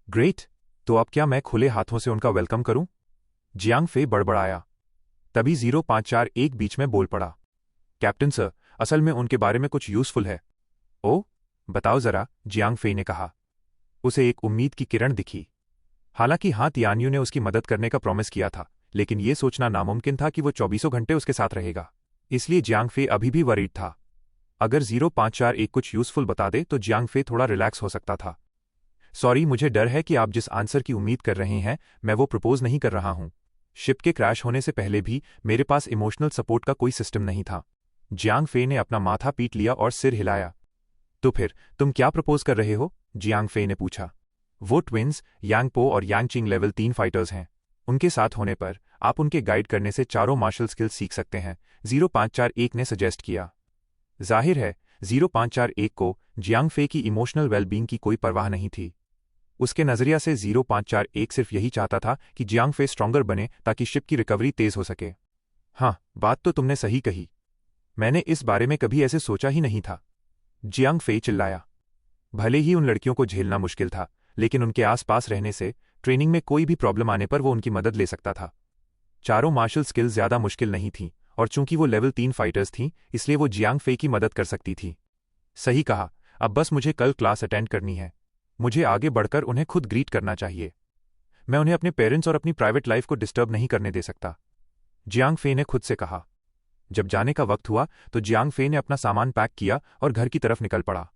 Great. तो अब क्या मैं खुले हाथों से उनका वेलकम करूं? जियांग फे बड़बड़ाया। तभी 0541 बीच में बोल पड़ा। कैप्टन सर, असल में उनके बारे में कुछ यूजफुल है। ओ, बताओ जरा, जियांग फे ने कहा। उसे एक उम्मीद की किरण दिखी। हालांकि हाँ, तियान्यू ने उसकी मदद करने का प्रॉमिस किया था, लेकिन यह सोचना नामुमकिन था कि वो 24 घंटे उसके साथ रहेगा। इसलिए जियांग फे अभी भी वरीड था। अगर 0541 कुछ यूजफुल बता दे तो जियांग फे थोड़ा रिलैक्स हो सकता था। सॉरी, मुझे डर है कि आप जिस आंसर की उम्मीद कर रहे हैं मैं वो प्रपोज नहीं कर रहा हूं। शिप के क्रैश होने से पहले भी मेरे पास इमोशनल सपोर्ट का कोई सिस्टम नहीं था। जियांग फे ने अपना माथा पीट लिया और सिर हिलाया। तो फिर तुम क्या प्रपोज कर रहे हो? जियांग फे ने पूछा। वो ट्विन्स यांग पो और यांग चिंग लेवल 3 फाइटर्स हैं। उनके साथ होने पर आप उनके गाइड करने से चारों मार्शल स्किल्स सीख सकते हैं, 0541 ने सजेस्ट किया। जाहिर है 0541 को जियांग फे की इमोशनल वेलबींग की कोई परवाह नहीं थी। उसके नजरिया से 0541 सिर्फ यही चाहता था कि जियांग फे स्ट्रॉन्गर बने ताकि शिप की रिकवरी तेज हो सके। हाँ, बात तो तुमने सही कही। मैंने इस बारे में कभी ऐसे सोचा ही नहीं था। जियांग फे चिल्लाया। भले ही उन लड़कियों को झेलना मुश्किल था, लेकिन उनके आसपास रहने से ट्रेनिंग में कोई भी प्रॉब्लम आने पर वो उनकी मदद ले सकता था। चारों मार्शल स्किल्स ज्यादा मुश्किल नहीं थीं, और चूंकि वो लेवल 3 फाइटर्स थीं, इसलिए वो जियांग फे की मदद कर सकती थी। सही कहा। अब बस मुझे कल क्लास अटेंड करनी है। मुझे आगे बढ़कर उन्हें खुद ग्रीट करना चाहिए। मैं उन्हें अपने पेरेंट्स और अपनी प्राइवेट लाइफ को डिस्टर्ब नहीं करने दे सकता, जियांग फे ने खुद से कहा। जब जाने का वक्त हुआ तो जियांग फे ने अपना सामान पैक किया और घर की तरफ निकल पड़ा।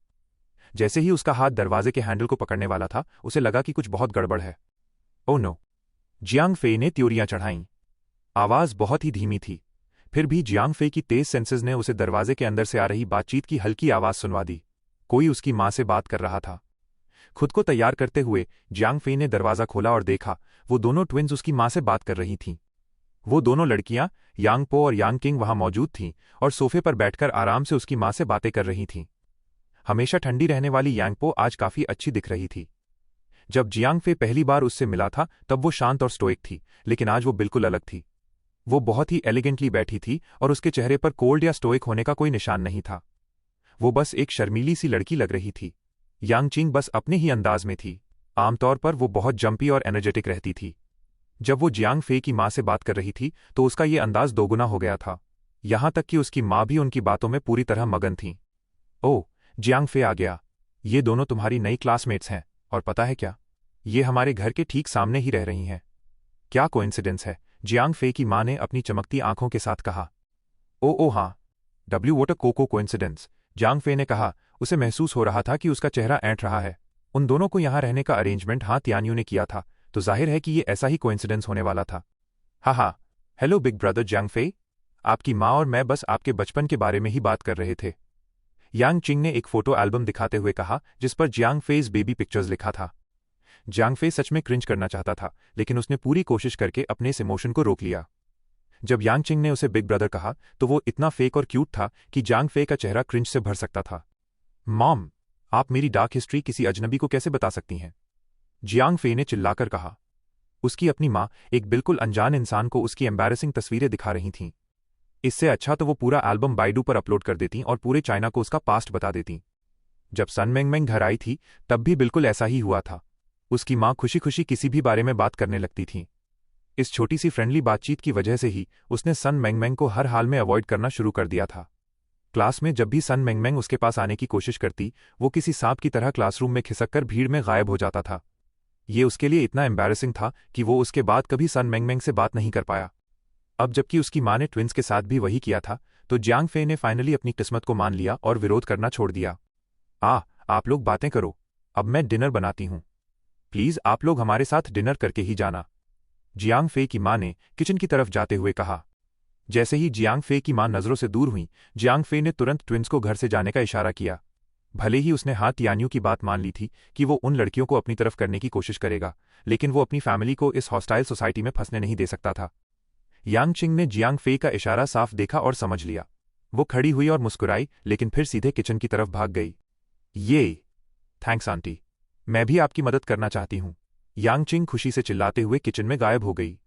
जैसे ही उसका हाथ दरवाजे के हैंडल को पकड़ने वाला था, उसे लगा कि कुछ बहुत गड़बड़ है। Oh no! जियांग फे ने त्योरियां चढ़ाईं। आवाज बहुत ही धीमी थी, फिर भी जियांग फे की तेज सेंसेस ने उसे दरवाजे के अंदर से आ रही बातचीत की हल्की आवाज सुनवा दी। कोई उसकी मां से बात कर रहा था। खुद को तैयार करते हुए जियांग फे ने दरवाजा खोला और देखा, वो दोनों ट्विन्स उसकी मां से बात कर रही थीं। वो दोनों लड़कियां, यांग पो और यांग किंग, वहां मौजूद थीं और सोफे पर बैठकर आराम से उसकी मां से बातें कर रही थीं। हमेशा ठंडी रहने वाली यांग पो आज काफी अच्छी दिख रही थी। जब जियांग फे पहली बार उससे मिला था तब वो शांत और स्टोइक थी, लेकिन आज वो बिल्कुल अलग थी। वो बहुत ही एलिगेंटली बैठी थी और उसके चेहरे पर कोल्ड या स्टोइक होने का कोई निशान नहीं था। वो बस एक शर्मीली सी लड़की लग रही थी। यांग चिंग बस अपने ही अंदाज में थी। आमतौर पर वो बहुत जंपी और एनर्जेटिक रहती थी। जब वो जियांग फे की मां से बात कर रही थी तो उसका ये अंदाज दोगुना हो गया था। यहां तक कि उसकी मां भी उनकी बातों में पूरी तरह मगन थी। ओह, जियांग फे आ गया। ये दोनों तुम्हारी नई क्लासमेट्स हैं, और पता है क्या, ये हमारे घर के ठीक सामने ही रह रही हैं। क्या कोइंसिडेंस है, जियांग फे की मां ने अपनी चमकती आंखों के साथ कहा। ओ हाँ, what a coco coincidence, Jiang Fei ने कहा। उसे महसूस हो रहा था कि उसका चेहरा ऐंठ रहा है। उन दोनों को यहां रहने का अरेंजमेंट हाँ तियान्यू ने किया था, तो जाहिर है कि ये ऐसा ही कोइंसिडेंस होने वाला था। हाँ, हेलो बिग ब्रदर जियांग फे। आपकी माँ और मैं बस आपके बचपन के बारे में ही बात कर रहे थे। यांग चिंग ने एक फोटो एल्बम दिखाते हुए कहा, जिस पर जियांग फेज बेबी पिक्चर्स लिखा था। जियांग फे सच में क्रिंज करना चाहता था, लेकिन उसने पूरी कोशिश करके अपने इस इमोशन को रोक लिया। जब यांग चिंग ने उसे बिग ब्रदर कहा तो वो इतना फेक और क्यूट था कि जियांग फे का चेहरा क्रिंज से भर सकता था। मॉम, आप मेरी डार्क हिस्ट्री किसी अजनबी को कैसे बता सकती हैं? जियांग फे ने चिल्लाकर कहा। उसकी अपनी मां एक बिल्कुल अनजान इंसान को उसकी एम्बैरेसिंग तस्वीरें दिखा रही थीं। इससे अच्छा तो वो पूरा एल्बम बाइडू पर अपलोड कर देती और पूरे चाइना को उसका पास्ट बता देती। जब सन मेंगमेंग घर आई थी तब भी बिल्कुल ऐसा ही हुआ था। उसकी मां खुशी खुशी किसी भी बारे में बात करने लगती थी। इस छोटी सी फ्रेंडली बातचीत की वजह से ही उसने सन मेंगमेंग को हर हाल में अवॉइड करना शुरू कर दिया था। क्लास में जब भी सन मेंगमेंग उसके पास आने की कोशिश करती, वो किसी सांप की तरह क्लासरूम में खिसककर भीड़ में गायब हो जाता था। ये उसके लिए इतना एम्बैरेसिंग था कि वो उसके बाद कभी सन मेंगमेंग से बात नहीं कर पाया। अब जबकि उसकी मां ने ट्विंस के साथ भी वही किया था, तो जियांग फे ने फाइनली अपनी किस्मत को मान लिया और विरोध करना छोड़ दिया। आप लोग बातें करो, अब मैं डिनर बनाती हूं। प्लीज आप लोग हमारे साथ डिनर करके ही जाना, जियांग फे की मां ने किचन की तरफ जाते हुए कहा। जैसे ही जियांग फे की मां नजरों से दूर हुई, जियांग फे ने तुरंत ट्विंस को घर से जाने का इशारा किया। भले ही उसने हाँ तियान्यू की बात मान ली थी कि वो उन लड़कियों को अपनी तरफ करने की कोशिश करेगा, लेकिन वो अपनी फैमिली को इस हॉस्टाइल सोसाइटी में फंसने नहीं दे सकता था। यांग चिंग ने जियांग फे का इशारा साफ देखा और समझ लिया। वो खड़ी हुई और मुस्कुराई, लेकिन फिर सीधे किचन की तरफ भाग गई। ये थैंक्स आंटी, मैं भी आपकी मदद करना चाहती हूं, यांग चिंग खुशी से चिल्लाते हुए किचन में गायब हो गई।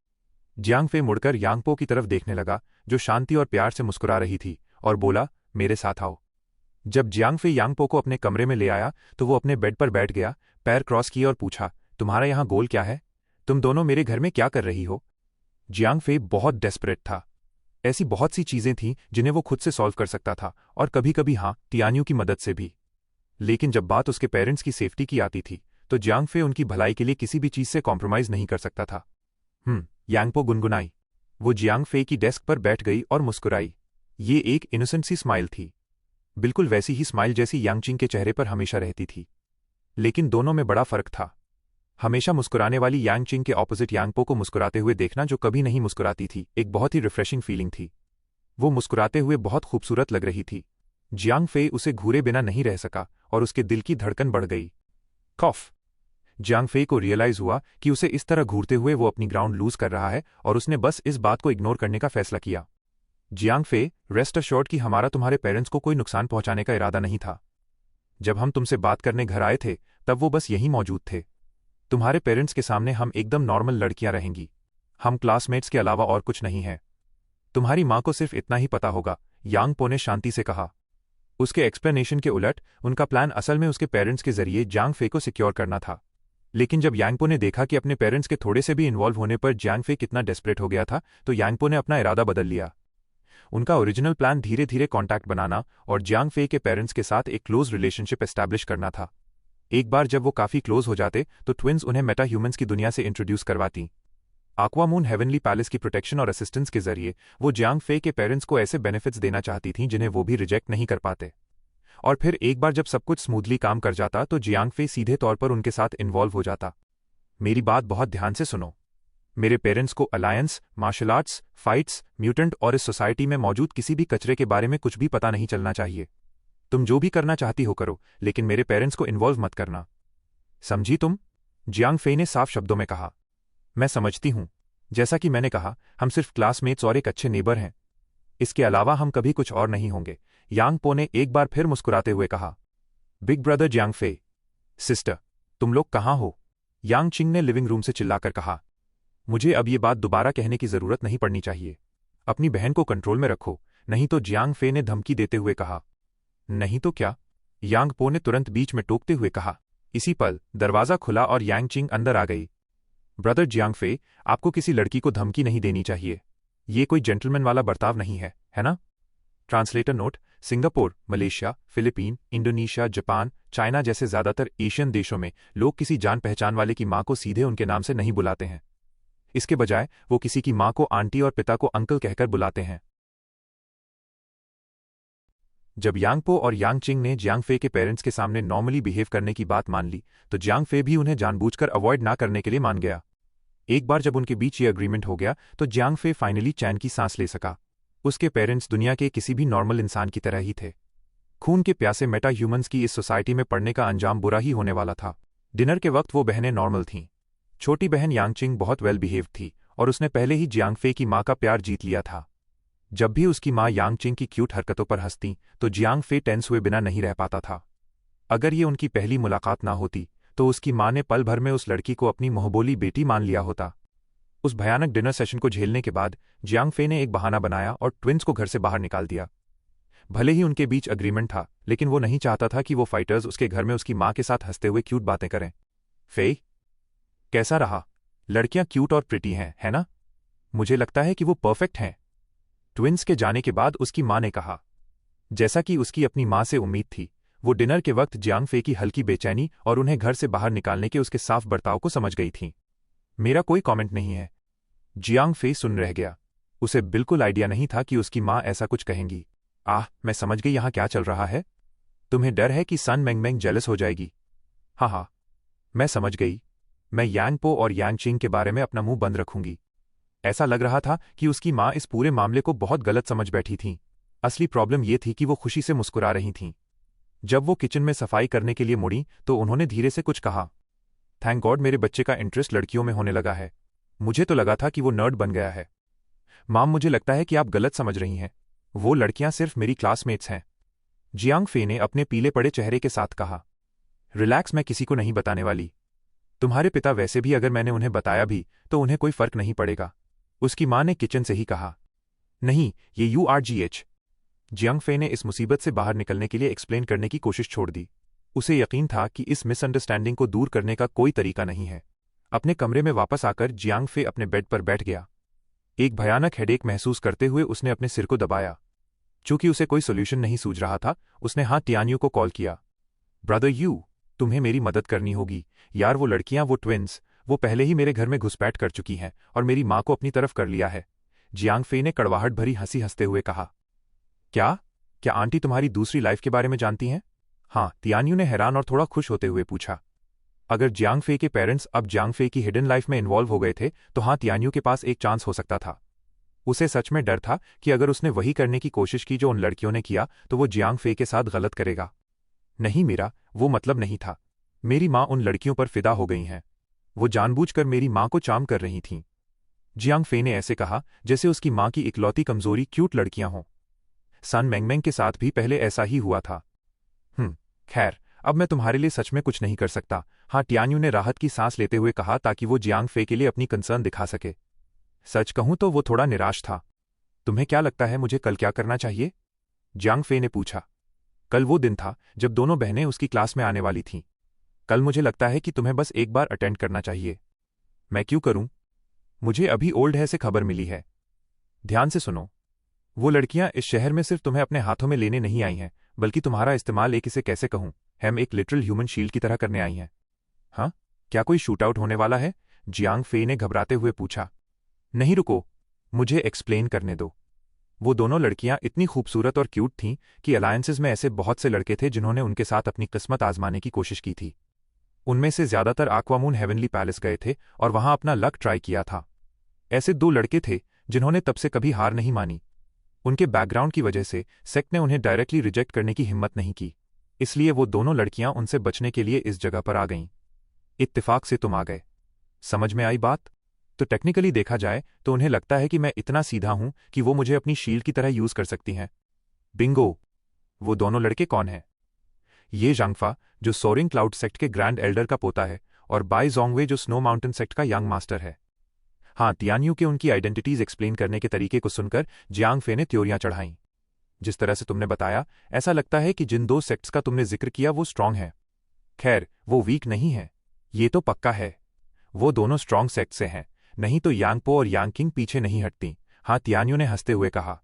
जियांग फे मुड़कर यांगपो की तरफ देखने लगा, जो शांति और प्यार से मुस्कुरा रही थी, और बोला, मेरे साथ आओ। जब जियांग फे यांगपो को अपने कमरे में ले आया तो वो अपने बेड पर बैठ गया, पैर क्रॉस किए और पूछा, तुम्हारा यहाँ गोल क्या है? तुम दोनों मेरे घर में क्या कर रही हो? जियांग फे बहुत डेस्परेट था। ऐसी बहुत सी चीजें थीं जिन्हें वो खुद से सॉल्व कर सकता था, और कभी कभी हाँ, तियानियों की मदद से भी। लेकिन जब बात उसके पेरेंट्स की सेफ्टी की आती थी, तो जियांग फे उनकी भलाई के लिए किसी भी चीज से कॉम्प्रोमाइज नहीं कर सकता था। यांगपो गुनगुनाई। वो जियांग फे की डेस्क पर बैठ गई और मुस्कुराई। ये एक इनोसेंट सी स्माइल थी, बिल्कुल वैसी ही स्माइल जैसी यांगचिंग के चेहरे पर हमेशा रहती थी। लेकिन दोनों में बड़ा फर्क था। हमेशा मुस्कुराने वाली यांगचिंग के ऑपोजिट यांगपो को मुस्कुराते हुए देखना, जो कभी नहीं मुस्कुराती थी, एक बहुत ही रिफ्रेशिंग फीलिंग थी। वो मुस्कुराते हुए बहुत खूबसूरत लग रही थी। जियांग फे उसे घूरे बिना नहीं रह सका और उसके दिल की धड़कन बढ़ गई। कॉफ। जियांग फे को रियलाइज हुआ कि उसे इस तरह घूरते हुए वो अपनी ग्राउंड लूज कर रहा है, और उसने बस इस बात को इग्नोर करने का फैसला किया। जियांग फे, रेस्ट अश्योर्ड कि हमारा तुम्हारे पेरेंट्स को कोई नुकसान पहुंचाने का इरादा नहीं था। जब हम तुमसे बात करने घर आए थे, तब वो बस यहीं मौजूद थे। तुम्हारे पेरेंट्स के सामने हम एकदम नॉर्मल लड़कियां रहेंगी। हम क्लासमेट्स के अलावा और कुछ नहीं है। तुम्हारी माँ को सिर्फ इतना ही पता होगा, यांगपो ने शांति से कहा। उसके एक्सप्लेनेशन के उलट, उनका प्लान असल में उसके पेरेंट्स के जरिए जियांग फे को सिक्योर करना था। लेकिन जब यांगपो ने देखा कि अपने पेरेंट्स के थोड़े से भी इन्वॉल्व होने पर जियांग फे कितना डेस्परेट हो गया था, तो यांगपो ने अपना इरादा बदल लिया। उनका ओरिजिनल प्लान धीरे धीरे कॉन्टैक्ट बनाना और जियांग फे के पेरेंट्स के साथ एक क्लोज रिलेशनशिप एस्टैब्लिश करना था। एक बार जब वो काफी क्लोज हो जाते, तो ट्विन्स उन्हें मेटा ह्यूमंस की दुनिया से इंट्रोड्यूस करवाती। आक्वामून हेवनली पैलेस की प्रोटेक्शन और असिस्टेंस के जरिए वो जियांग फे के पेरेंट्स को ऐसे बेनिफिट्स देना चाहती थीं जिन्हें वो भी रिजेक्ट नहीं कर पाते। और फिर एक बार जब सब कुछ स्मूथली काम कर जाता, तो जियांग फे सीधे तौर पर उनके साथ इन्वॉल्व हो जाता। मेरी बात बहुत ध्यान से सुनो। मेरे पेरेंट्स को alliance, martial arts, fights, mutant और इस सोसाइटी में मौजूद किसी भी कचरे के बारे में कुछ भी पता नहीं चलना चाहिए। तुम जो भी करना चाहती हो करो, लेकिन मेरे पेरेंट्स को इन्वॉल्व मत करना। समझी तुम? जियांग फे ने साफ शब्दों में कहा। मैं समझती हूं। जैसा कि मैंने कहा, हम सिर्फ क्लासमेट्स और एक अच्छे नेबर हैं। इसके अलावा हम कभी कुछ और नहीं होंगे, यांगपो ने एक बार फिर मुस्कुराते हुए कहा। बिग ब्रदर जियांग फे। सिस्टर, तुम लोग कहाँ हो? यांगचिंग ने लिविंग रूम से चिल्लाकर कहा। मुझे अब ये बात दोबारा कहने की जरूरत नहीं पड़नी चाहिए। अपनी बहन को कंट्रोल में रखो, नहीं तो, जियांग फे ने धमकी देते हुए कहा। नहीं तो क्या? यांगपो ने तुरंत बीच में टोकते हुए कहा। इसी पल दरवाजा खुला और यांगचिंग अंदर आ गई। ब्रदर जियांग फे, आपको किसी लड़की को धमकी नहीं देनी चाहिए। ये कोई जेंटलमैन वाला बर्ताव नहीं है ना? Translator note: Singapore, Malaysia, Philippine, Indonesia, Japan, China जैसे ज्यादातर एशियन देशों में लोग किसी जान पहचान वाले की मां को सीधे उनके नाम से नहीं बुलाते हैं। इसके बजाय वो किसी की मां को आंटी और पिता को अंकल कहकर बुलाते हैं। जब यांगपो और यांगचिंग ने जियांग फे के पेरेंट्स के सामने नॉर्मली बिहेव करने की बात मान ली, तो जियांग फे भी उन्हें जानबूझकर अवॉइड ना करने के लिए मान गया। एक बार जब उनके बीच ये अग्रीमेंट हो गया, तो जियांग फे फाइनली चैन की सांस ले सका। उसके पेरेंट्स दुनिया के किसी भी नॉर्मल इंसान की तरह ही थे। खून के प्यासे मेटा ह्यूमंस की इस सोसाइटी में पड़ने का अंजाम बुरा ही होने वाला था। डिनर के वक्त वो बहनें नॉर्मल थीं। छोटी बहन यांगचिंग बहुत वेल बिहेव्ड थी, और उसने पहले ही जियांग फे की मां का प्यार जीत लिया था। जब भी उसकी मां यांगचिंग की क्यूट हरकतों पर हंसती, तो जियांग फे टेंस हुए बिना नहीं रह पाता था। अगर ये उनकी पहली मुलाकात ना होती, तो उसकी मां ने पल भर में उस लड़की को अपनी मोहबोली बेटी मान लिया होता। उस भयानक डिनर सेशन को झेलने के बाद जियांग फे ने एक बहाना बनाया और ट्विन्स को घर से बाहर निकाल दिया। भले ही उनके बीच अग्रीमेंट था, लेकिन वो नहीं चाहता था कि वो फाइटर्स उसके घर में उसकी मां के साथ हंसते हुए क्यूट बातें करें। फे, कैसा रहा? लड़कियां क्यूट और प्रिटी हैं, है ना? मुझे लगता है कि वो परफेक्ट हैं। ट्विन्स के जाने के बाद उसकी मां ने कहा। जैसा कि उसकी अपनी मां से उम्मीद थी, वो डिनर के वक्त जियांग फे की हल्की बेचैनी और उन्हें घर से बाहर निकालने के उसके साफ बर्ताव को समझ गई थीं। मेरा कोई कमेंट नहीं है। जियांग फे सुन रह गया। उसे बिल्कुल आइडिया नहीं था कि उसकी मां ऐसा कुछ कहेंगी। मैं समझ गई यहां क्या चल रहा है। तुम्हें डर है कि सन मेंगमेंग जेलस हो जाएगी। हाँ, मैं समझ गई। मैं यांगपो और यांगचिंग के बारे में अपना मुंह बंद रखूंगी। ऐसा लग रहा था कि उसकी मां इस पूरे मामले को बहुत गलत समझ बैठी थीं। असली प्रॉब्लम यह थी कि वो खुशी से मुस्कुरा रही थीं। जब वो किचन में सफाई करने के लिए मुड़ी, तो उन्होंने धीरे से कुछ कहा। थैंक गॉड मेरे बच्चे का इंटरेस्ट लड़कियों में होने लगा है। मुझे तो लगा था कि वो नर्ड बन गया है। माम, मुझे लगता है कि आप गलत समझ रही हैं। वो लड़कियां सिर्फ मेरी क्लासमेट्स हैं। जियांग फे ने अपने पीले पड़े चेहरे के साथ कहा। रिलैक्स, मैं किसी को नहीं बताने वाली। तुम्हारे पिता वैसे भी अगर मैंने उन्हें बताया भी, तो उन्हें कोई फर्क नहीं पड़ेगा। उसकी मां ने किचन से ही कहा। नहीं, ये URGH। जियांग फे ने इस मुसीबत से बाहर निकलने के लिए एक्सप्लेन करने की कोशिश छोड़ दी। उसे यकीन था कि इस मिसअंडरस्टैंडिंग को दूर करने का कोई तरीका नहीं है। अपने कमरे में वापस आकर जियांग फे अपने बेड पर बैठ गया। एक भयानक हेडेक महसूस करते हुए उसने अपने सिर को दबाया। चूंकि उसे कोई सोल्यूशन नहीं सूझ रहा था, उसने हाँ तियान्यू को कॉल किया। ब्रदर यू, तुम्हें मेरी मदद करनी होगी यार। वो लड़कियां, वो ट्विन्स, वो पहले ही मेरे घर में घुसपैठ कर चुकी हैं और मेरी माँ को अपनी तरफ कर लिया है। जियांग फे ने कड़वाहट भरी हंसी हंसते हुए कहा। क्या क्या आंटी तुम्हारी दूसरी लाइफ के बारे में जानती हैं? हाँ, तियान्यू ने हैरान और थोड़ा खुश होते हुए पूछा। अगर जियांग फे के पेरेंट्स अब जियांग फे की हिडन लाइफ में इन्वॉल्व हो गए थे तो हाँ, तियान्यू के पास एक चांस हो सकता था। उसे सच में डर था कि अगर उसने वही करने की कोशिश की जो उन लड़कियों ने किया तो वो जियांग फे के साथ गलत करेगा। नहीं मेरा वो मतलब नहीं था। मेरी माँ उन लड़कियों पर फिदा हो गई हैं। वो जानबूझकर मेरी माँ को चार्म कर रही थीं। जियांग फे ने ऐसे कहा जैसे उसकी माँ की इकलौती कमजोरी क्यूट लड़कियां हों। सन मेंगमेंग के साथ भी पहले ऐसा ही हुआ था। खैर, अब मैं तुम्हारे लिए सच में कुछ नहीं कर सकता। हाँ, तियान्यू ने राहत की सांस लेते हुए कहा ताकि वो जियांग फे के लिए अपनी कंसर्न दिखा सके। सच कहूं तो वो थोड़ा निराश था। तुम्हें क्या लगता है मुझे कल क्या करना चाहिए? जियांग फे ने पूछा। कल वो दिन था जब दोनों बहनें उसकी क्लास में आने वाली थीं। कल मुझे लगता है कि तुम्हें बस एक बार अटेंड करना चाहिए। मैं क्यों करूं? मुझे अभी ओल्ड है से खबर मिली है। ध्यान से सुनो। वो लड़कियां इस शहर में सिर्फ तुम्हें अपने हाथों में लेने नहीं आई हैं, बल्कि तुम्हारा इस्तेमाल एक इसे कैसे कहूं, हम एक लिटरल ह्यूमन शील्ड की तरह करने आई हैं। हाँ? क्या कोई शूट आउट होने वाला है? जियांग फे ने घबराते हुए पूछा। नहीं रुको, मुझे एक्सप्लेन करने दो। वो दोनों लड़कियां इतनी खूबसूरत और क्यूट थीं कि अलायंसेज में ऐसे बहुत से लड़के थे जिन्होंने उनके साथ अपनी किस्मत आजमाने की कोशिश की थी। उनमें से ज्यादातर आक्वामून हेवनली पैलेस गए थे और वहां अपना लक ट्राई किया था। ऐसे 2 लड़के थे जिन्होंने तब से कभी हार नहीं मानी। उनके बैकग्राउंड की वजह से सेक्ट ने उन्हें डायरेक्टली रिजेक्ट करने की हिम्मत नहीं की, इसलिए वो दोनों लड़कियां उनसे बचने के लिए इस जगह पर आ गईं। इत्तेफाक से तुम आ गए। समझ में आई बात? तो टेक्निकली देखा जाए तो उन्हें लगता है कि मैं इतना सीधा हूं कि वो मुझे अपनी शील्ड की तरह यूज कर सकती हैं। बिंगो! वो दोनों लड़के कौन हैं? ये जांगफा, जो सोरिंग क्लाउड सेक्ट के ग्रैंड एल्डर का पोता है, और बाई जोंगवे, जो स्नो माउंटेन सेक्ट का यंग मास्टर है। हाँ, तियान्यू के उनकी आइडेंटिटीज एक्सप्लेन करने के तरीके को सुनकर जियांग फे ने त्योरियां चढ़ाईं। जिस तरह से तुमने बताया, ऐसा लगता है कि जिन 2 सेक्ट्स का तुमने जिक्र किया वो स्ट्रांग है। खैर, वो वीक नहीं है, ये तो पक्का है। वो दोनों स्ट्रांग सेक्ट से हैं, नहीं तो यांगपो और यांगकिंग पीछे नहीं हटती। हाँ, तियान्यू ने हंसते हुए कहा।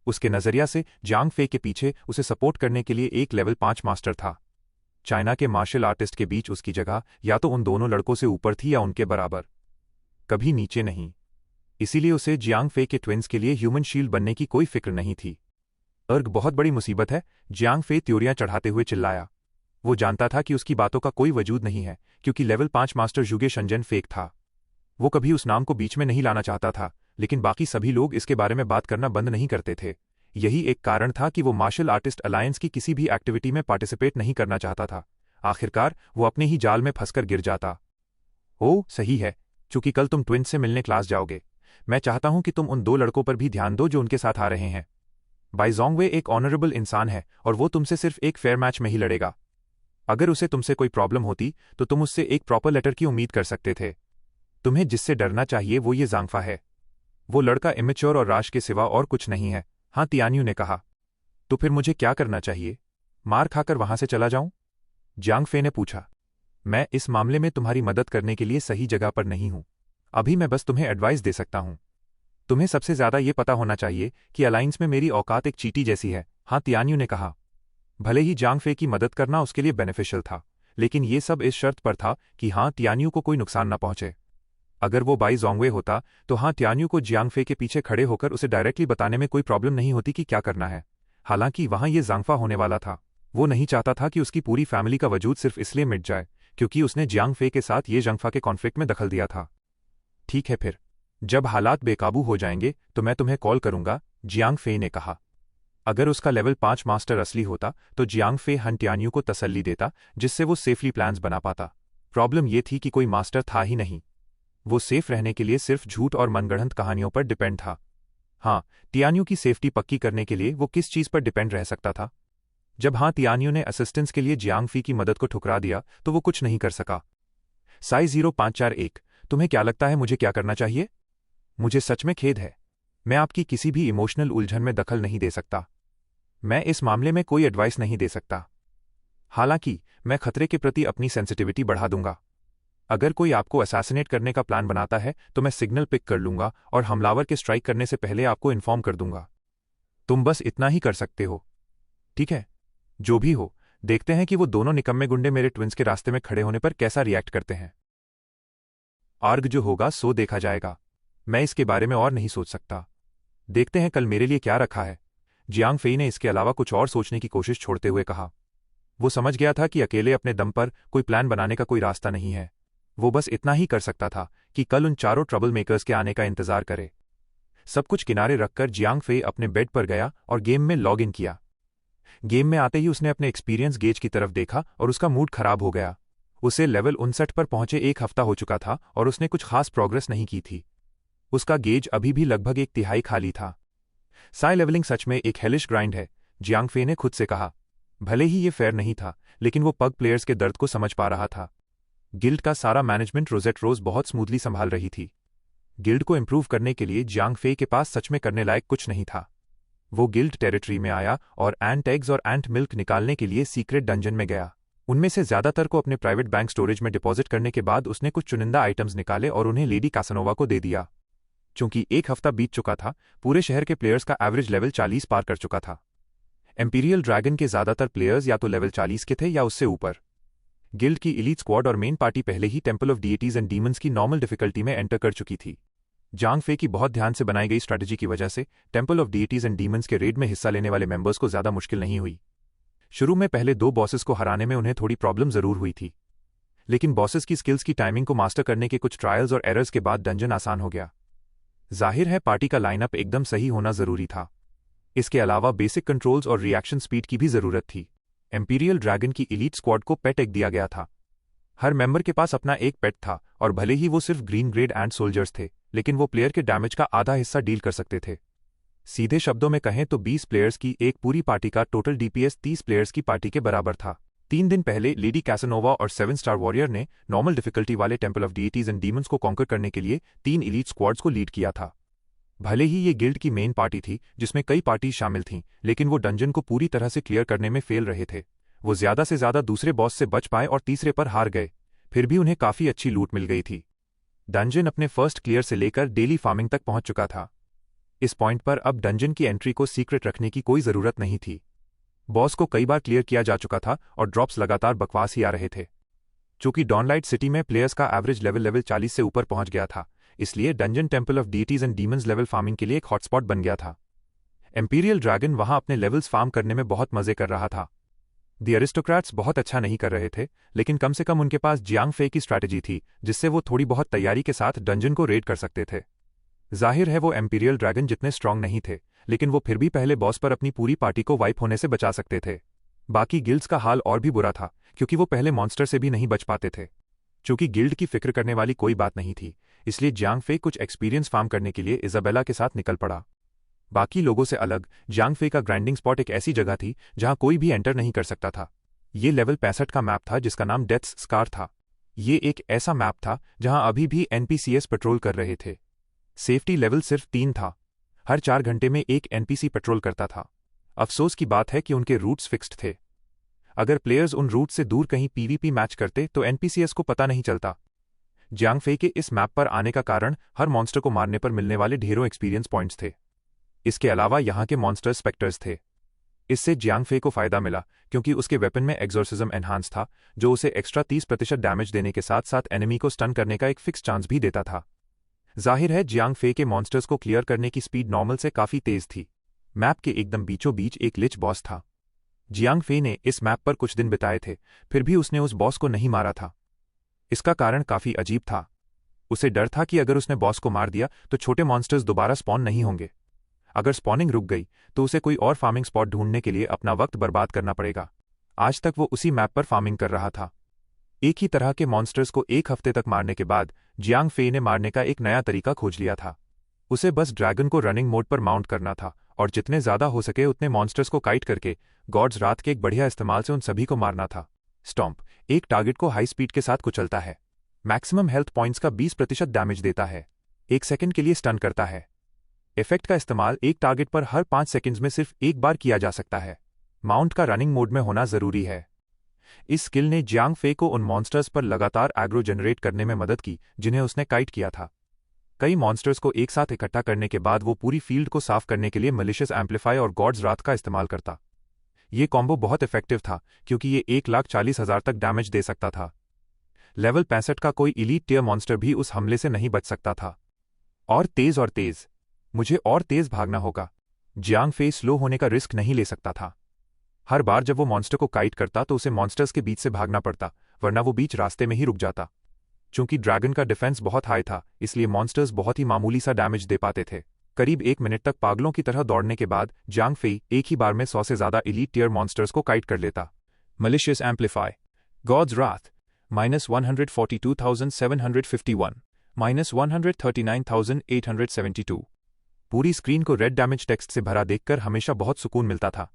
उसके नजरिया से जियांग फे के पीछे उसे सपोर्ट करने के लिए एक लेवल 5 मास्टर था। चाइना के मार्शल आर्टिस्ट के बीच उसकी जगह या तो उन दोनों लड़कों से ऊपर थी या उनके बराबर, कभी नीचे नहीं। इसीलिए उसे जियांग फे के ट्विंस के लिए ह्यूमन शील्ड बनने की कोई फिक्र नहीं थी। अर्ग बहुत बड़ी मुसीबत है, जियांग फे त्योरियां चढ़ाते हुए चिल्लाया। वो जानता था कि उसकी बातों का कोई वजूद नहीं है, क्योंकि लेवल 5 मास्टर जुगे शंजन फेक था। वो कभी उस नाम को बीच में नहीं लाना चाहता था, लेकिन बाकी सभी लोग इसके बारे में बात करना बंद नहीं करते थे। यही एक कारण था कि वो मार्शल आर्टिस्ट अलायंस की किसी भी एक्टिविटी में पार्टिसिपेट नहीं करना चाहता था। आखिरकार वो अपने ही जाल में फंसकर गिर जाता। ओह सही है, चूंकि कल तुम ट्विंस से मिलने क्लास जाओगे, मैं चाहता हूं कि तुम उन 2 लड़कों पर भी ध्यान दो जो उनके साथ आ रहे हैं। बाई जोंगवे एक ऑनरेबल इंसान है और वो तुमसे सिर्फ एक फेयर मैच में ही लड़ेगा। अगर उसे तुमसे कोई प्रॉब्लम होती तो तुम उससे एक प्रॉपर लेटर की उम्मीद कर सकते थे। तुम्हें जिससे डरना चाहिए वो ये जांगफा है। वो लड़का इमेच्योर और राश के सिवा और कुछ नहीं है। हाँ, तियान्यू ने कहा। तो फिर मुझे क्या करना चाहिए? मार खाकर वहां से चला जाऊं? जियांग फे ने पूछा। मैं इस मामले में तुम्हारी मदद करने के लिए सही जगह पर नहीं हूं। अभी मैं बस तुम्हें एडवाइस दे सकता हूं। तुम्हें सबसे ज्यादा ये पता होना चाहिए कि अलायंस में मेरी औकात एक चींटी जैसी है। हाँ, तियान्यू ने कहा। भले ही जियांग फे की मदद करना उसके लिए बेनिफिशियल था, लेकिन ये सब इस शर्त पर था कि हाँ, तियान्यू को कोई नुकसान न पहुंचे। अगर वो बाई जोंगवे होता तो हाँ, तियान्यू को जियांग फे के पीछे खड़े होकर उसे डायरेक्टली बताने में कोई प्रॉब्लम नहीं होती कि क्या करना है। हालांकि वहां ये जांगफा होने वाला था। वो नहीं चाहता था कि उसकी पूरी फैमिली का वजूद सिर्फ इसलिए मिट जाए क्योंकि उसने जियांग फे के साथ ये जांगफा के कॉन्फ्लिक्ट में दखल दिया था। ठीक है, फिर जब हालात बेकाबू हो जाएंगे तो मैं तुम्हें कॉल करूंगा, जियांग फे ने कहा। अगर उसका लेवल 5 मास्टर असली होता तो जियांग फे हन तियान्यू को तसल्ली देता, जिससे वो सेफली प्लान्स बना पाता। प्रॉब्लम ये थी कि कोई मास्टर था ही नहीं। वो सेफ रहने के लिए सिर्फ झूठ और मनगढ़ंत कहानियों पर डिपेंड था। हाँ, तियान्यू की सेफ्टी पक्की करने के लिए वो किस चीज पर डिपेंड रह सकता था? जब हाँ, तियान्यू ने असिस्टेंस के लिए जियांग फी की मदद को ठुकरा दिया तो वो कुछ नहीं कर सका। साइज 0541, तुम्हें क्या लगता है मुझे क्या करना चाहिए? मुझे सच में खेद है, मैं आपकी किसी भी इमोशनल उलझन में दखल नहीं दे सकता। मैं इस मामले में कोई एडवाइस नहीं दे सकता। हालांकि मैं खतरे के प्रति अपनी सेंसिटिविटी बढ़ा दूंगा। अगर कोई आपको असैसिनेट करने का प्लान बनाता है तो मैं सिग्नल पिक कर लूंगा और हमलावर के स्ट्राइक करने से पहले आपको इन्फॉर्म कर दूंगा। तुम बस इतना ही कर सकते हो, ठीक है? जो भी हो, देखते हैं कि वो दोनों निकम्मे गुंडे मेरे ट्विंस के रास्ते में खड़े होने पर कैसा रिएक्ट करते हैं। आर्ग जो होगा सो देखा जाएगा। मैं इसके बारे में और नहीं सोच सकता। देखते हैं कल मेरे लिए क्या रखा है। जियांग फेई ने इसके अलावा कुछ और सोचने की कोशिश छोड़ते हुए कहा। वो समझ गया था कि अकेले अपने दम पर कोई प्लान बनाने का कोई रास्ता नहीं है। वो बस इतना ही कर सकता था कि कल उन चारों ट्रबल मेकर्स के आने का इंतजार करे। सब कुछ किनारे रखकर जियांग फेई अपने बेड पर गया और गेम में लॉग इन किया। गेम में आते ही उसने अपने एक्सपीरियंस गेज की तरफ देखा और उसका मूड खराब हो गया। उसे लेवल 59 पर पहुंचे 1 हफ्ता हो चुका था और उसने कुछ खास प्रोग्रेस नहीं की थी। उसका गेज अभी भी लगभग 1/3 खाली था। साई लेवलिंग सच में एक हेलिश ग्राइंड है, जियांग फे ने खुद से कहा। भले ही ये फेयर नहीं था, लेकिन वो पग प्लेयर्स के दर्द को समझ पा रहा था। गिल्ड का सारा मैनेजमेंट रोजेट रोज बहुत स्मूथली संभाल रही थी। गिल्ड को इंप्रूव करने के लिए जियांग फे के पास सच में करने लायक कुछ नहीं था। वो गिल्ड टेरिटरी में आया और एंट एग्स और एंट मिल्क निकालने के लिए सीक्रेट डंजन में गया। उनमें से ज्यादातर को अपने प्राइवेट बैंक स्टोरेज में डिपॉजिट करने के बाद उसने कुछ चुनिंदा आइटम्स निकाले और उन्हें लेडी कासानोवा को दे दिया। चूंकि 1 हफ्ता बीत चुका था, पूरे शहर के प्लेयर्स का एवरेज लेवल 40 पार कर चुका था। एम्पीरियल ड्रैगन के ज्यादातर प्लेयर्स या तो लेवल 40 के थे या उससे ऊपर। गिल्ड की इलीट स्क्वाड और मेन पार्टी पहले ही टेम्पल ऑफ डीएटीज एंड डीमंस की नॉर्मल डिफिकल्टी में एंटर कर चुकी थी। जियांग फे की बहुत ध्यान से बनाई गई स्ट्रैटेजी की वजह से टेम्पल ऑफ डीएटीज एंड डीमंस के रेड में हिस्सा लेने वाले मेंबर्स को ज्यादा मुश्किल नहीं हुई। शुरू में पहले 2 बॉसेस को हराने में उन्हें थोड़ी प्रॉब्लम जरूर हुई थी, लेकिन बॉसेस की स्किल्स की टाइमिंग को मास्टर करने के कुछ ट्रायल्स और एरर्स के बाद डंजन आसान हो गया। जाहिर है पार्टी का लाइनअप एकदम सही होना जरूरी था। इसके अलावा बेसिक कंट्रोल्स और रिएक्शन स्पीड की भी जरूरत थी। एम्पीरियल ड्रैगन की इलीट स्क्वाड को पेट एक दिया गया था। हर मेंबर के पास अपना एक पेट था और भले ही वो सिर्फ ग्रीन ग्रेड एंड सोल्जर्स थे, लेकिन वो प्लेयर के डैमेज का आधा हिस्सा डील कर सकते थे। सीधे शब्दों में कहें तो 20 प्लेयर्स की एक पूरी पार्टी का टोटल डीपीएस 30 प्लेयर्स की पार्टी के बराबर था। 3 दिन पहले लेडी कैसानोवा और 7 स्टार वॉरियर ने नॉर्मल डिफिकल्टी वाले temple of deities and demons को कॉन्कर करने के लिए 3 इलीट स्क्वाड्स को लीड किया था। भले ही ये गिल्ड की मेन पार्टी थी जिसमें कई पार्टीज शामिल थीं, लेकिन वो डंजन को पूरी तरह से क्लियर करने में फेल रहे थे। वो ज्यादा से ज्यादा दूसरे बॉस से बच पाए और तीसरे पर हार गए, फिर भी उन्हें काफी अच्छी लूट मिल गई थी। डंजन अपने फर्स्ट क्लियर से लेकर डेली फार्मिंग तक पहुंच चुका था। इस पॉइंट पर अब डंजन की एंट्री को सीक्रेट रखने की कोई जरूरत नहीं थी। बॉस को कई बार क्लियर किया जा चुका था और ड्रॉप्स लगातार बकवास ही आ रहे थे। चूंकि डॉनलाइट सिटी में प्लेयर्स का एवरेज लेवल 40 से ऊपर पहुंच गया था, इसलिए dungeon temple of deities and demons level farming के लिए एक हॉटस्पॉट बन गया था। एम्पीरियल ड्रैगन वहां अपने लेवल्स फार्म करने में बहुत मजे कर रहा था। दी अरिस्टोक्रेट्स बहुत अच्छा नहीं कर रहे थे, लेकिन कम से कम उनके पास जियांग फे की स्ट्रैटेजी थी जिससे वो थोड़ी बहुत तैयारी के साथ डंजन को रेड कर सकते थे। जाहिर है वो एम्पीरियल ड्रैगन जितने स्ट्रांग नहीं थे, लेकिन वो फिर भी पहले बॉस पर अपनी पूरी पार्टी को वाइप होने से बचा सकते थे। बाकी गिल्ड्स का हाल और भी बुरा था, क्योंकि वो पहले मॉन्स्टर से भी नहीं बच पाते थे। चूंकि गिल्ड की फिक्र करने वाली कोई बात नहीं थी, इसलिए जियांग फे कुछ एक्सपीरियंस फार्म करने के लिए इजाबेला के साथ निकल पड़ा। बाकी लोगों से अलग जियांग फे का ग्राइंडिंग स्पॉट एक ऐसी जगह थी जहां कोई भी एंटर नहीं कर सकता था। ये लेवल 65 का मैप था जिसका नाम डेथ्स स्कार था। ये एक ऐसा मैप था जहां अभी भी एनपीसीएस पेट्रोल कर रहे थे। सेफ्टी लेवल सिर्फ 3 था। हर 4 घंटे में एक एनपीसी पेट्रोल करता था। अफसोस की बात है कि उनके रूट्स फिक्स्ड थे। अगर प्लेयर्स उन रूट से दूर कहीं पीवीपी मैच करते तो एनपीसीएस को पता नहीं चलता। जियांग फे के इस मैप पर आने का कारण हर मॉन्स्टर को मारने पर मिलने वाले ढेरों एक्सपीरियंस पॉइंट्स थे। इसके अलावा यहाँ के मॉन्स्टर स्पेक्टर्स थे। इससे जियांग फे को फायदा मिला क्योंकि उसके वेपन में एग्जॉर्सिज्म एनहांस था, जो उसे एक्स्ट्रा 30% डैमेज देने के साथ साथ एनिमी को स्टन करने का एक फिक्स चांस भी देता था। जाहिर है जियांग फे के मॉन्स्टर्स को क्लियर करने की स्पीड नॉर्मल से काफी तेज थी। मैप के एकदम बीचों बीच एक लिच बॉस था। जियांग फे ने इस मैप पर कुछ दिन बिताए थे, फिर भी उसने उस बॉस को नहीं मारा था। इसका कारण काफी अजीब था। उसे डर था कि अगर उसने बॉस को मार दिया तो छोटे मॉन्स्टर्स दोबारा स्पॉन नहीं होंगे। अगर स्पॉनिंग रुक गई तो उसे कोई और फार्मिंग स्पॉट ढूंढने के लिए अपना वक्त बर्बाद करना पड़ेगा। आज तक वो उसी मैप पर फार्मिंग कर रहा था। एक ही तरह के मॉन्स्टर्स को 1 हफ्ते तक मारने के बाद जियांग फे ने मारने का एक नया तरीका खोज लिया था। उसे बस ड्रैगन को रनिंग मोड पर माउंट करना था और जितने ज्यादा हो सके उतने मॉन्स्टर्स को काइट करके गॉड्स रात के एक बढ़िया इस्तेमाल से उन सभी को मारना था। स्टॉम्प एक टारगेट को हाई स्पीड के साथ कुचलता है, मैक्सिमम हेल्थ पॉइंट्स का 20% डैमेज देता है, 1 सेकंड के लिए स्टन करता है। इफेक्ट का इस्तेमाल एक टारगेट पर हर 5 सेकंड्स में सिर्फ एक बार किया जा सकता है। माउंट का रनिंग मोड में होना जरूरी है। इस स्किल ने जियांग फे को उन मॉन्स्टर्स पर लगातार एग्रो जनरेट करने में मदद की जिन्हें उसने काइट किया था। कई मॉन्स्टर्स को एक साथ इकट्ठा करने के बाद वो पूरी फील्ड को साफ करने के लिए मलिशियस एम्पलीफाई और गॉड्स रात का इस्तेमाल करता। ये कॉम्बो बहुत इफेक्टिव था क्योंकि ये 1,40,000 तक डैमेज दे सकता था। लेवल 65 का कोई इलीट टियर मॉन्स्टर भी उस हमले से नहीं बच सकता था। और तेज मुझे और तेज भागना होगा। जियांग फे स्लो होने का रिस्क नहीं ले सकता था। हर बार जब वो मॉन्स्टर को काइट करता तो उसे मॉन्स्टर्स के बीच से भागना पड़ता, वरना वो बीच रास्ते में ही रुक जाता। चूंकि ड्रैगन का डिफेंस बहुत हाई था, इसलिए मॉन्स्टर्स बहुत ही मामूली सा डैमेज दे पाते थे। करीब 1 मिनट तक पागलों की तरह दौड़ने के बाद जियांग फे एक ही बार में 100 से ज्यादा एलीट टियर मॉन्स्टर्स को काइट कर लेता। मलिशियस एम्पलीफाई, गॉड्स राथ, -142,751, -139,872। पूरी स्क्रीन को रेड डैमेज टेक्स्ट से भरा देखकर हमेशा बहुत सुकून मिलता था।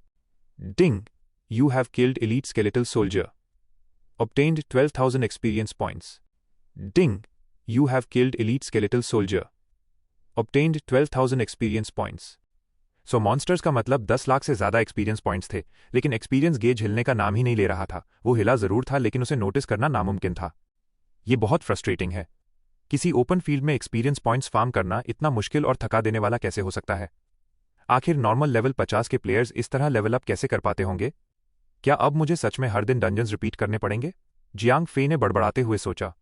Ding, you have killed elite skeletal soldier, obtained 12,000 experience points. Ding, you have killed elite skeletal soldier, obtained 12,000 experience points. So monsters का मतलब 10 लाख से ज्यादा एक्सपीरियंस पॉइंट्स थे, लेकिन एक्सपीरियंस गेज हिलने का नाम ही नहीं ले रहा था। वो हिला जरूर था लेकिन उसे नोटिस करना नामुमकिन था। ये बहुत फ्रस्ट्रेटिंग है। किसी ओपन फील्ड में एक्सपीरियंस पॉइंट्स फार्म करना इतना मुश्किल और थका देने वाला कैसे हो सकता है? आखिर नॉर्मल लेवल 50 के प्लेयर्स इस तरह लेवल अप कैसे कर पाते होंगे? क्या अब मुझे सच में हर दिन डंजन्स रिपीट करने पड़ेंगे? जियांग फे ने बड़बड़ाते हुए सोचा।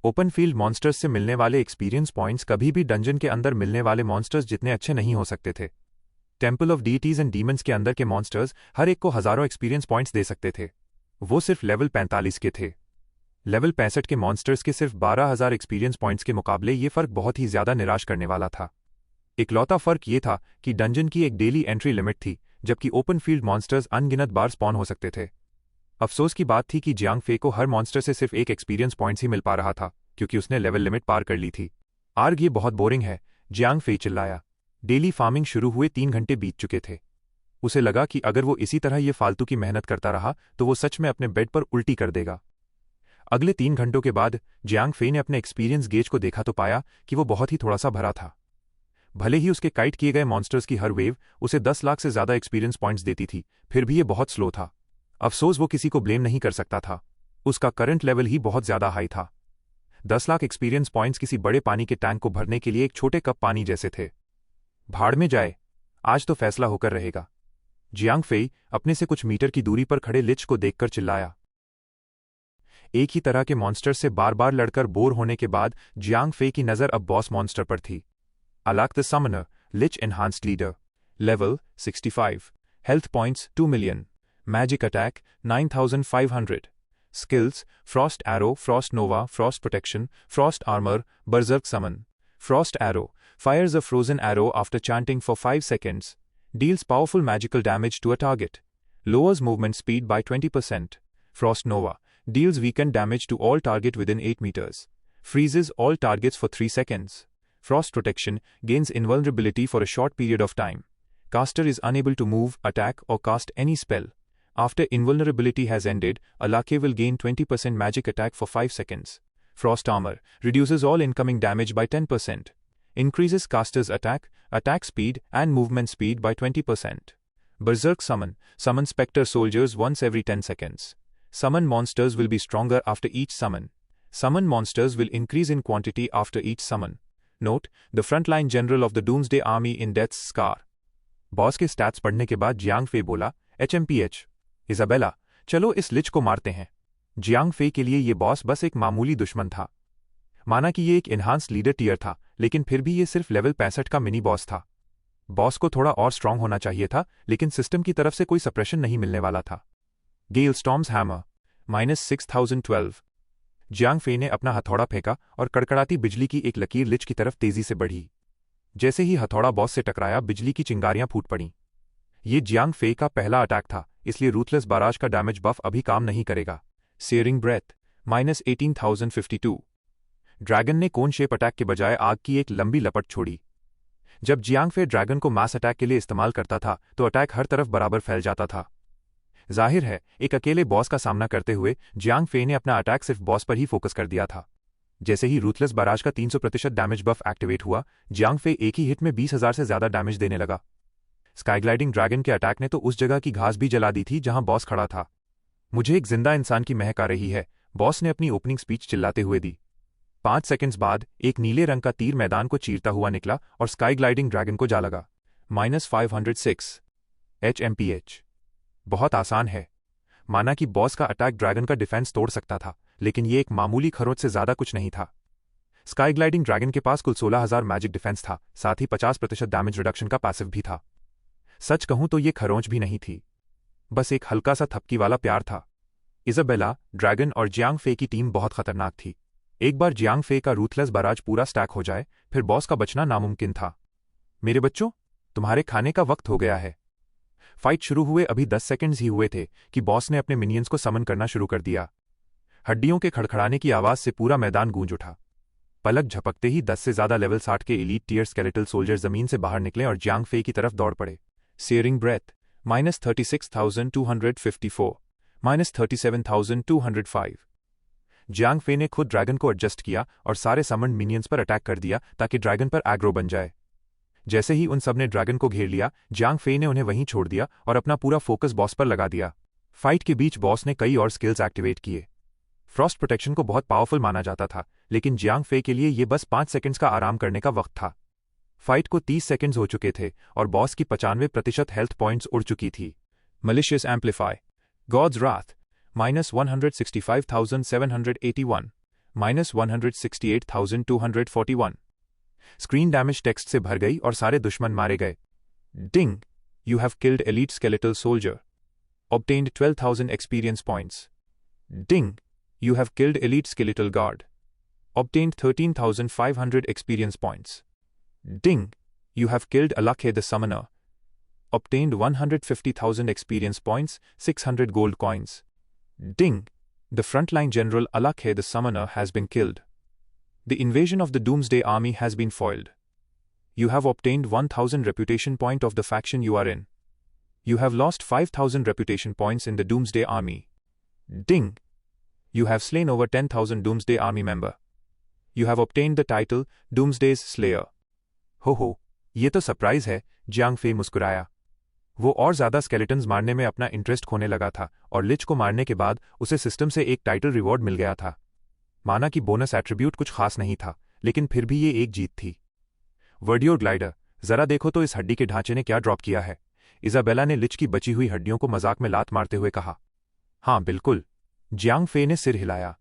ओपन फील्ड मॉन्स्टर्स से मिलने वाले एक्सपीरियंस पॉइंट्स कभी भी डंजन के अंदर मिलने वाले मॉन्स्टर्स जितने अच्छे नहीं हो सकते थे। Temple of deities and demons के अंदर के मॉन्स्टर्स हर एक को हजारों एक्सपीरियंस पॉइंट्स दे सकते थे। वो सिर्फ लेवल 45 के थे। लेवल 65 के मॉन्स्टर्स के सिर्फ 12,000 एक्सपीरियंस पॉइंट्स के मुकाबले ये फर्क बहुत ही ज्यादा निराश करने वाला था। इकलौता फर्क ये था कि डंजन की एक डेली एंट्री लिमिट थी, जबकि ओपन फील्ड मॉन्स्टर्स अनगिनत बार स्पॉन हो सकते थे। अफसोस की बात थी कि जियांग फे को हर मॉन्स्टर से सिर्फ एक एक्सपीरियंस पॉइंट्स ही मिल पा रहा था, क्योंकि उसने लेवल लिमिट पार कर ली थी। आर्ग, ये बहुत बोरिंग है, जियांग फे चिल्लाया। डेली फार्मिंग शुरू हुए 3 घंटे बीत चुके थे। उसे लगा कि अगर वो इसी तरह ये फालतू की मेहनत करता रहा तो वो सच में अपने बेड पर उल्टी कर देगा। अगले 3 घंटों के बाद जियांग फे ने अपने एक्सपीरियंस गेज को देखा तो पाया कि वो बहुत ही थोड़ा सा भरा था। भले ही उसके काइट किए गए मॉन्स्टर्स की हर वेव उसे 10 लाख से ज्यादा एक्सपीरियंस पॉइंट्स देती थी, फिर भी ये बहुत स्लो था। अफसोस वो किसी को ब्लेम नहीं कर सकता था। उसका करंट लेवल ही बहुत ज्यादा हाई था। 10 लाख एक्सपीरियंस पॉइंट्स किसी बड़े पानी के टैंक को भरने के लिए एक छोटे कप पानी जैसे थे। भाड़ में जाए, आज तो फैसला होकर रहेगा। जियांग फे अपने से कुछ मीटर की दूरी पर खड़े लिच को देखकर चिल्लाया। एक ही तरह के मॉन्स्टर से बार बार लड़कर बोर होने के बाद जियांग फे की नजर अब बॉस मॉन्स्टर पर थी। Alak the Summoner, Lich Enhanced Leader. Level 65. Health points 2 million. Magic attack 9,500. Skills: Frost Arrow, Frost Nova, Frost Protection, Frost Armor, Berserk Summon. Frost Arrow fires a frozen arrow after chanting for 5 seconds. Deals powerful magical damage to a target. Lowers movement speed by 20%. Frost Nova deals weakened damage to all target within 8 meters. Freezes all targets for 3 seconds. Frost Protection gains invulnerability for a short period of time. Caster is unable to move, attack, or cast any spell. After invulnerability has ended, a lackey will gain 20% magic attack for 5 seconds. Frost Armor reduces all incoming damage by 10%. Increases caster's attack speed, and movement speed by 20%. Berserk Summon summons spectre soldiers once every 10 seconds. Summon monsters will be stronger after each summon. Summon monsters will increase in quantity after each summon. Note: the frontline general of the Doomsday Army in Death's Scar. Boss के stats पढ़ने के बाद Jiang फे बोला, HMPH, Isabella, चलो इस लिच को मारते हैं। जियांग फे के लिए ये बॉस बस एक मामूली दुश्मन था। माना कि ये एक एनहांस्ड लीडर टियर था, लेकिन फिर भी ये सिर्फ लेवल 65 का मिनी बॉस था। बॉस को थोड़ा और स्ट्रांग होना चाहिए था, लेकिन सिस्टम की तरफ से कोई सप्रेशन नहीं मिलने वाला था। गेल स्टॉर्म्स हैमर, -6012। जियांग फे ने अपना हथौड़ा फेंका और कड़कड़ाती बिजली की एक लकीर लिच की तरफ तेजी से बढ़ी। जैसे ही हथौड़ा बॉस से टकराया, बिजली की चिंगारियां फूट पड़ीं। ये जियांग फे का पहला अटैक था, इसलिए रूथलेस बाराज का डैमेज बफ अभी काम नहीं करेगा। Sharing breath, -18052। ड्रैगन ने कोन शेप अटैक के बजाय आग की एक लंबी लपट छोड़ी। जब जियांग फे ड्रैगन को मास अटैक के लिए इस्तेमाल करता था तो अटैक हर तरफ बराबर फैल जाता था। जाहिर है, एक अकेले बॉस का सामना करते हुए जियांग फे ने अपना अटैक सिर्फ बॉस पर ही फोकस कर दिया था। जैसे ही रूथलेस बाराज का 300% डैमेज बफ एक्टिवेट हुआ, जियांग फे एक ही हिट में 20,000 से ज्यादा डैमेज देने लगा। स्काईग्लाइडिंग ड्रैगन के अटैक ने तो उस जगह की घास भी जला दी थी जहां बॉस खड़ा था। मुझे एक जिंदा इंसान की महक आ रही है, बॉस ने अपनी ओपनिंग स्पीच चिल्लाते हुए दी। 5 सेकंड्स बाद एक नीले रंग का तीर मैदान को चीरता हुआ निकला और स्काई ग्लाइडिंग ड्रैगन को जा लगा। -506 HMPH। बहुत आसान है। माना कि बॉस का अटैक ड्रैगन का डिफेंस तोड़ सकता था, लेकिन ये एक मामूली खरोंच से ज्यादा कुछ नहीं था। स्काई ग्लाइडिंग ड्रैगन के पास कुल 16,000 मैजिक डिफेंस था, साथ ही 50% डैमेज रिडक्शन का पैसिव भी था। सच कहूं तो ये खरोंच भी नहीं थी, बस एक हल्का सा थपकी वाला प्यार था। इजाबेला, ड्रैगन और जियांग फे की टीम बहुत खतरनाक थी। एक बार जियांग फे का रूथलेस बराज पूरा स्टैक हो जाए, फिर बॉस का बचना नामुमकिन था। मेरे बच्चों, तुम्हारे खाने का वक्त हो गया है। फाइट शुरू हुए अभी 10 सेकंड्स ही हुए थे कि बॉस ने अपने मिनियंस को समन करना शुरू कर दिया। हड्डियों के खड़खड़ाने की आवाज से पूरा मैदान गूंज उठा। पलक झपकते ही 10 से ज्यादा लेवल 60 के एलीट टियर स्केलेटल सोल्जर जमीन से बाहर निकले और जियांग फे की तरफ दौड़ पड़े। Sharing breath -36,254 -37,205। जियांग फे ने खुद ड्रैगन को एडजस्ट किया और सारे समन्ड मिनियंस पर अटैक कर दिया ताकि ड्रैगन पर एग्रो बन जाए। जैसे ही उन सब ने ड्रैगन को घेर लिया, जियांग फे ने उन्हें वहीं छोड़ दिया और अपना पूरा फोकस बॉस पर लगा दिया। फाइट के बीच बॉस ने कई और स्किल्स एक्टिवेट किए। फ्रॉस्ट प्रोटेक्शन को बहुत पावरफुल माना जाता था, लेकिन जियांग फे के लिए यह बस 5 सेकंड्स का आराम करने का वक्त था। फाइट को 30 सेकंड्स हो चुके थे और बॉस की 95% हेल्थ पॉइंट्स उड़ चुकी थी। Malicious amplify, God's wrath -165,781 -168,241। Screen damage text से भर गई और सारे दुश्मन मारे गए। Ding, you have killed elite skeletal soldier, obtained 12,000 experience points. Ding, you have killed elite skeletal guard, obtained 13,500 experience points. Ding, you have killed Alakhe the summoner, obtained 150,000 experience points, 600 gold coins. Ding, the frontline general Alakhe the summoner has been killed. The invasion of the Doomsday army has been foiled. You have obtained 1,000 reputation point of the faction you are in. You have lost 5,000 reputation points in the Doomsday army. Ding, you have slain over 10,000 Doomsday army member. You have obtained the title Doomsday's Slayer. हो, ये तो surprise है, Jiang फे मुस्कुराया। वो और ज्यादा skeletons मारने में अपना इंटरेस्ट खोने लगा था और लिच को मारने के बाद उसे सिस्टम से एक टाइटल रिवॉर्ड मिल गया था। माना कि बोनस एट्रीब्यूट कुछ खास नहीं था, लेकिन फिर भी ये एक जीत थी। वर्डियोर ग्लाइडर, जरा देखो तो इस हड्डी के ढांचे ने क्या ड्रॉप किया है। इजाबेला ने लिच की बची हुई हड्डियों को मजाक में लात मारते हुए कहा। हाँ बिल्कुल, जियांग फे ने सिर हिलाया।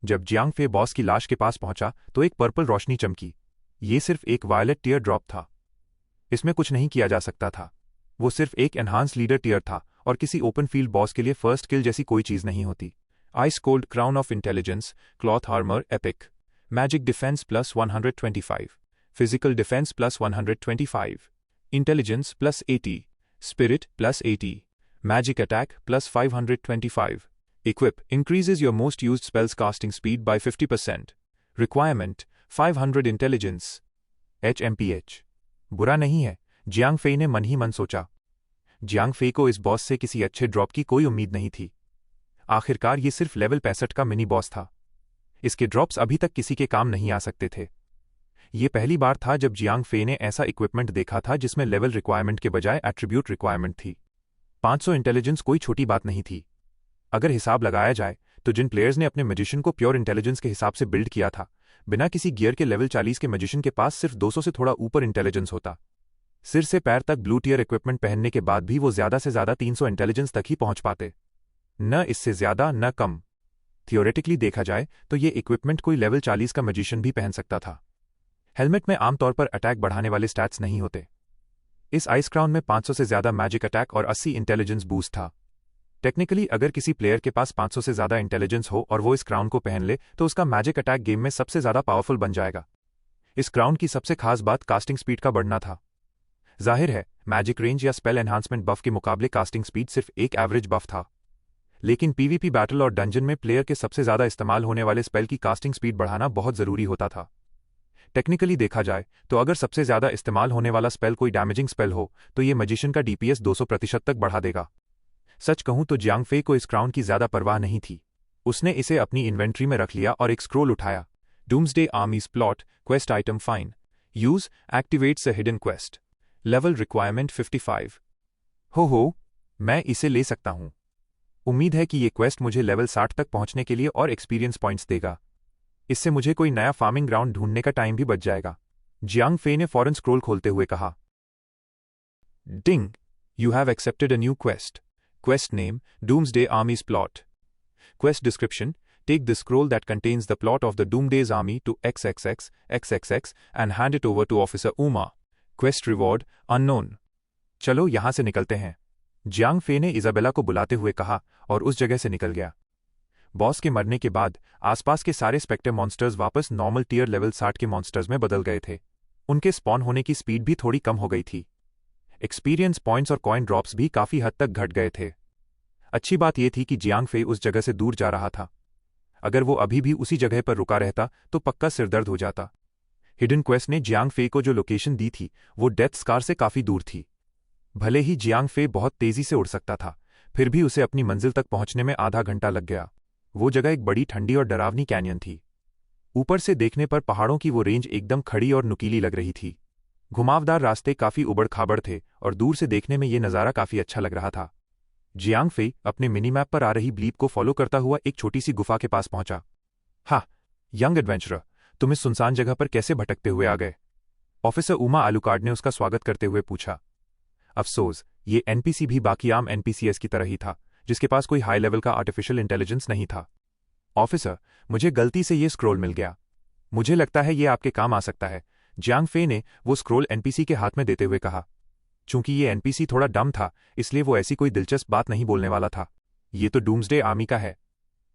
जब जियांग फे बॉस की लाश के पास पहुंचा तो एक पर्पल रोशनी चमकी। ये सिर्फ एक वायलेट टीयर ड्रॉप था। इसमें कुछ नहीं किया जा सकता था। वो सिर्फ एक एनहांस लीडर टीयर था और किसी ओपन फील्ड बॉस के लिए फर्स्ट किल जैसी कोई चीज नहीं होती। Ice cold crown of intelligence, cloth armour epic, magic defence plus 125, physical defence plus 125, intelligence plus 80, spirit plus 80, magic attack plus 525। Equip increases your most used spells casting speed by 50%. Requirement 500 intelligence. HMPH। बुरा नहीं है, Jiang Fei ने मन ही मन सोचा। Jiang फे को इस बॉस से किसी अच्छे ड्रॉप की कोई उम्मीद नहीं थी। आखिरकार ये सिर्फ लेवल 65 का मिनी बॉस था। इसके ड्रॉप्स अभी तक किसी के काम नहीं आ सकते थे। ये पहली बार था जब जियांग फे ने ऐसा इक्विपमेंट देखा था जिसमें लेवल रिक्वायरमेंट के बजाय एट्रीब्यूट रिक्वायरमेंट थी। 500 इंटेलिजेंस कोई छोटी बात नहीं थी। अगर हिसाब लगाया जाए तो जिन प्लेयर्स ने अपने मैजिशियन को प्योर इंटेलिजेंस के हिसाब से बिल्ड किया था, बिना किसी गियर के लेवल 40 के मैजिशियन के पास सिर्फ 200 से थोड़ा ऊपर इंटेलिजेंस होता। सिर से पैर तक ब्लू टियर इक्विपमेंट पहनने के बाद भी वो ज्यादा से ज्यादा 300 इंटेलिजेंस तक ही पहुंच पाते, न इससे ज्यादा न कम। थियोरेटिकली देखा जाए तो ये इक्विपमेंट कोई लेवल 40 का मैजिशियन भी पहन सकता था। हेलमेट में आमतौर पर अटैक बढ़ाने वाले स्टैट्स नहीं होते। इस आइस क्राउन में 500 से ज्यादा मैजिक अटैक और 80 इंटेलिजेंस बूस्ट था। टेक्निकली अगर किसी प्लेयर के पास 500 से ज्यादा इंटेलिजेंस हो और वो इस क्राउन को पहन ले तो उसका मैजिक अटैक गेम में सबसे ज्यादा पावरफुल बन जाएगा। इस क्राउन की सबसे खास बात कास्टिंग स्पीड का बढ़ना था। जाहिर है, मैजिक रेंज या स्पेल एनहांसमेंट बफ के मुकाबले कास्टिंग स्पीड सिर्फ एक एवरेज बफ था, लेकिन पीवीपी बैटल और डंजन में प्लेयर के सबसे ज्यादा इस्तेमाल होने वाले स्पेल की कास्टिंग स्पीड बढ़ाना बहुत जरूरी होता था। टेक्निकली देखा जाए तो अगर सबसे ज्यादा इस्तेमाल होने वाला स्पेल कोई डैमेजिंग स्पेल हो तो ये मैजिशियन का डीपीएस 200% तक बढ़ा देगा। सच कहूं तो जियांग फे को इस क्राउन की ज्यादा परवाह नहीं थी। उसने इसे अपनी इन्वेंट्री में रख लिया और एक स्क्रोल उठाया। Doomsday armies plot quest item fine, use activates a hidden quest, level requirement 55। हो, मैं इसे ले सकता हूं। उम्मीद है कि ये क्वेस्ट मुझे लेवल 60 तक पहुंचने के लिए और एक्सपीरियंस पॉइंट्स देगा। इससे मुझे कोई नया फार्मिंग ग्राउंड ढूंढने का टाइम भी बच जाएगा। जियांग फे ने फौरन स्क्रोल खोलते हुए कहा। Ding, you have accepted a new quest. Quest name, doomsday armies plot. Quest description: Take the scroll that contains the plot of the Doomsday's army to XXX and hand it over to Officer Uma. Quest reward: Unknown. चलो यहाँ से निकलते हैं, Jiang Fei ने Isabella को बुलाते हुए कहा और उस जगह से निकल गया। बॉस के मरने के बाद आसपास के सारे स्पेक्टर मॉन्स्टर्स वापस नॉर्मल टीयर लेवल 60 के मॉन्स्टर्स में बदल गए थे। उनके स्पॉन होने की स्पीड भी थोड़ी कम हो गई थी। एक्सपीरियंस पॉइंट्स और कॉइन ड्रॉप्स भी काफी हद तक घट गए थे। अच्छी बात यह थी कि जियांग फे उस जगह से दूर जा रहा था। अगर वो अभी भी उसी जगह पर रुका रहता तो पक्का सिरदर्द हो जाता। हिडन क्वेस्ट ने जियांग फे को जो लोकेशन दी थी वो डेथ स्कार से काफी दूर थी। भले ही जियांग फे बहुत तेजी से उड़ सकता था, फिर भी उसे अपनी मंजिल तक पहुंचने में आधा घंटा लग गया। वो जगह एक बड़ी ठंडी और डरावनी कैनियन थी। ऊपर से देखने पर पहाड़ों की वो रेंज एकदम खड़ी और नुकीली लग रही थी। घुमावदार रास्ते काफी उबड़ खाबड़ थे और दूर से देखने में ये नज़ारा काफी अच्छा लग रहा था। जियांग फे अपने मिनी मैप पर आ रही ब्लीप को फॉलो करता हुआ एक छोटी सी गुफा के पास पहुंचा। हाँ, यंग एडवेंचरर, तुम इस सुनसान जगह पर कैसे भटकते हुए आ गए? ऑफिसर उमा आलूकार्ड ने उसका स्वागत करते हुए पूछा। अफसोस, ये एनपीसी भी बाकी आम एनपीसीएस की तरह ही था, जिसके पास कोई हाई लेवल का आर्टिफिशियल इंटेलिजेंस नहीं था। ऑफिसर, मुझे गलती से ये स्क्रोल मिल गया। मुझे लगता है ये आपके काम आ सकता है, जियांग फे ने वो स्क्रोल एनपीसी के हाथ में देते हुए कहा। चूंकि ये एनपीसी थोड़ा डम था, इसलिए वो ऐसी कोई दिलचस्प बात नहीं बोलने वाला था। ये तो डूम्सडे आर्मी का है।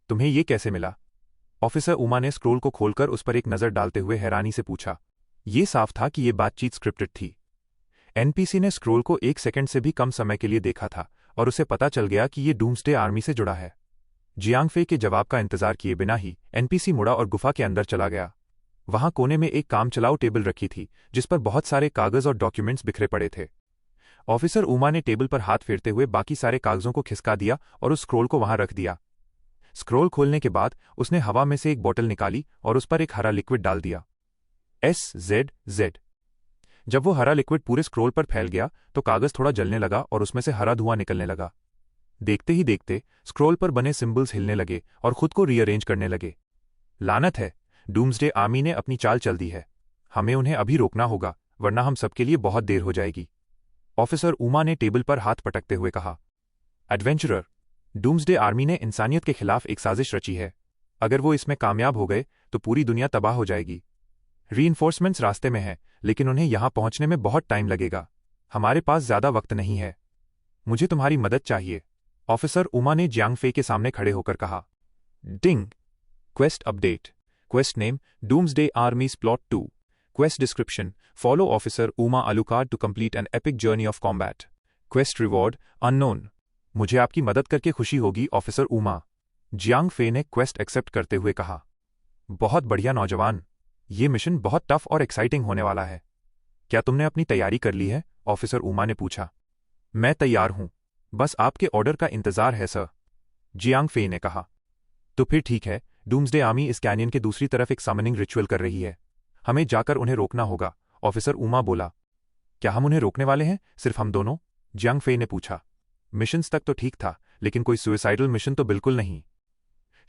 तुम्हें ये कैसे मिला? ऑफिसर उमा ने स्क्रोल को खोलकर उस पर एक नज़र डालते हुए हैरानी से पूछा। ये साफ था कि ये बातचीत स्क्रिप्टेड थी। एनपीसी ने स्क्रोल को 1 सेकंड से भी कम समय के लिए देखा था और उसे पता चल गया कि ये डूम्सडे आर्मी से जुड़ा है। जियांग फे के जवाब का इंतजार किए बिना ही एनपीसी मुड़ा और गुफा के अंदर चला गया। वहां कोने में एक कामचलाऊ टेबल रखी थी, जिस पर बहुत सारे कागज और डॉक्यूमेंट्स बिखरे पड़े थे। ऑफिसर उमा ने टेबल पर हाथ फेरते हुए बाकी सारे कागजों को खिसका दिया और उस स्क्रोल को वहां रख दिया। स्क्रोल खोलने के बाद उसने हवा में से एक बोतल निकाली और उस पर एक हरा लिक्विड डाल दिया। SZZ। जब वो हरा लिक्विड पूरे स्क्रोल पर फैल गया तो कागज थोड़ा जलने लगा और उसमें से हरा धुआं निकलने लगा। देखते ही देखते स्क्रोल पर बने सिंबल्स हिलने लगे और खुद को रीअरेंज करने लगे। लानत है, डूम्सडे आर्मी ने अपनी चाल चल दी है। हमें उन्हें अभी रोकना होगा, वरना हम सबके लिए बहुत देर हो जाएगी। ऑफिसर उमा ने टेबल पर हाथ पटकते हुए कहा। एडवेंचरर, डूम्सडे आर्मी ने इंसानियत के खिलाफ एक साजिश रची है। अगर वो इसमें कामयाब हो गए तो पूरी दुनिया तबाह हो जाएगी। रीइंफोर्समेंट्स रास्ते में हैं, लेकिन उन्हें यहां पहुंचने में बहुत टाइम लगेगा। हमारे पास ज्यादा वक्त नहीं है। मुझे तुम्हारी मदद चाहिए, ऑफिसर उमा ने जियांग फे के सामने खड़े होकर कहा। Ding, quest update. Quest name, doomsday armies plot 2। Quest description: Follow Officer Uma Alucard to complete an epic journey of combat. Quest reward: Unknown. मुझे आपकी मदद करके खुशी होगी, ऑफिसर उमा, जियांग फे ने क्वेस्ट एक्सेप्ट करते हुए कहा। बहुत बढ़िया नौजवान, ये मिशन बहुत टफ और एक्साइटिंग होने वाला है। क्या तुमने अपनी तैयारी कर ली है? ऑफिसर उमा ने पूछा। मैं तैयार हूं, बस आपके ऑर्डर का इंतजार है सर, जियांग फे ने कहा। तो फिर ठीक है, डूम्सडे आर्मी इस कैनियन के दूसरी तरफ एक समनिंग रिचुअल कर रही है। हमें जाकर उन्हें रोकना होगा, ऑफिसर उमा बोला। क्या हम उन्हें रोकने वाले हैं, सिर्फ हम दोनों? जियांग फे ने पूछा। मिशंस तक तो ठीक था, लेकिन कोई सुइसाइडल मिशन तो बिल्कुल नहीं।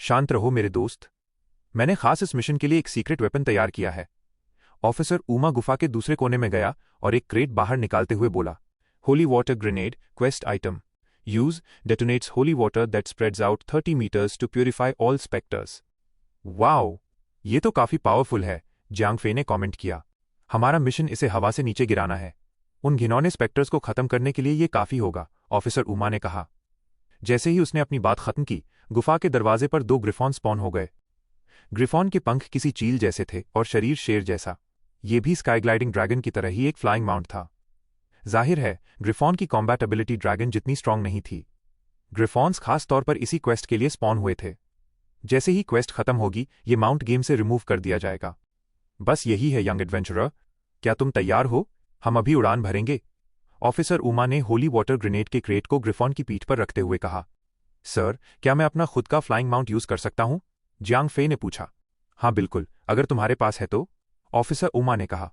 शांत रहो मेरे दोस्त, मैंने खास इस मिशन के लिए एक सीक्रेट वेपन तैयार किया है। ऑफिसर उमा गुफा के दूसरे कोने में गया और एक क्रेट बाहर निकालते हुए बोला। Holy water grenade, quest item. Use, detonates holy water that spreads out 30 metres to purify all spectres. Wow, ये तो काफी पावरफुल है, जियांग फे ने कमेंट किया। हमारा मिशन इसे हवा से नीचे गिराना है। उन घिनौने स्पेक्टर्स को खत्म करने के लिए ये काफी होगा, ऑफिसर उमा ने कहा। जैसे ही उसने अपनी बात खत्म की, गुफा के दरवाजे पर 2 ग्रिफॉन स्पॉन हो गए। ग्रिफॉन के पंख किसी चील जैसे थे और शरीर शेर जैसा। ये भी स्काई ग्लाइडिंग ड्रैगन की तरह ही एक फ्लाइंग माउंट था। जाहिर है, ग्रिफॉन की कॉम्बैट एबिलिटी ड्रैगन जितनी स्ट्रांग नहीं थी। ग्रिफॉन्स खास तौर पर इसी क्वेस्ट के लिए स्पॉन हुए थे। जैसे ही क्वेस्ट खत्म होगी, ये माउंट गेम से रिमूव कर दिया जाएगा। बस यही है यंग एडवेंचरर, क्या तुम तैयार हो? हम अभी उड़ान भरेंगे, ऑफिसर उमा ने होली वाटर ग्रेनेड के क्रेट को ग्रिफॉन की पीठ पर रखते हुए कहा। सर, क्या मैं अपना खुद का फ्लाइंग माउंट यूज कर सकता हूं? जियांग फे ने पूछा। हाँ बिल्कुल, अगर तुम्हारे पास है तो, ऑफिसर उमा ने कहा।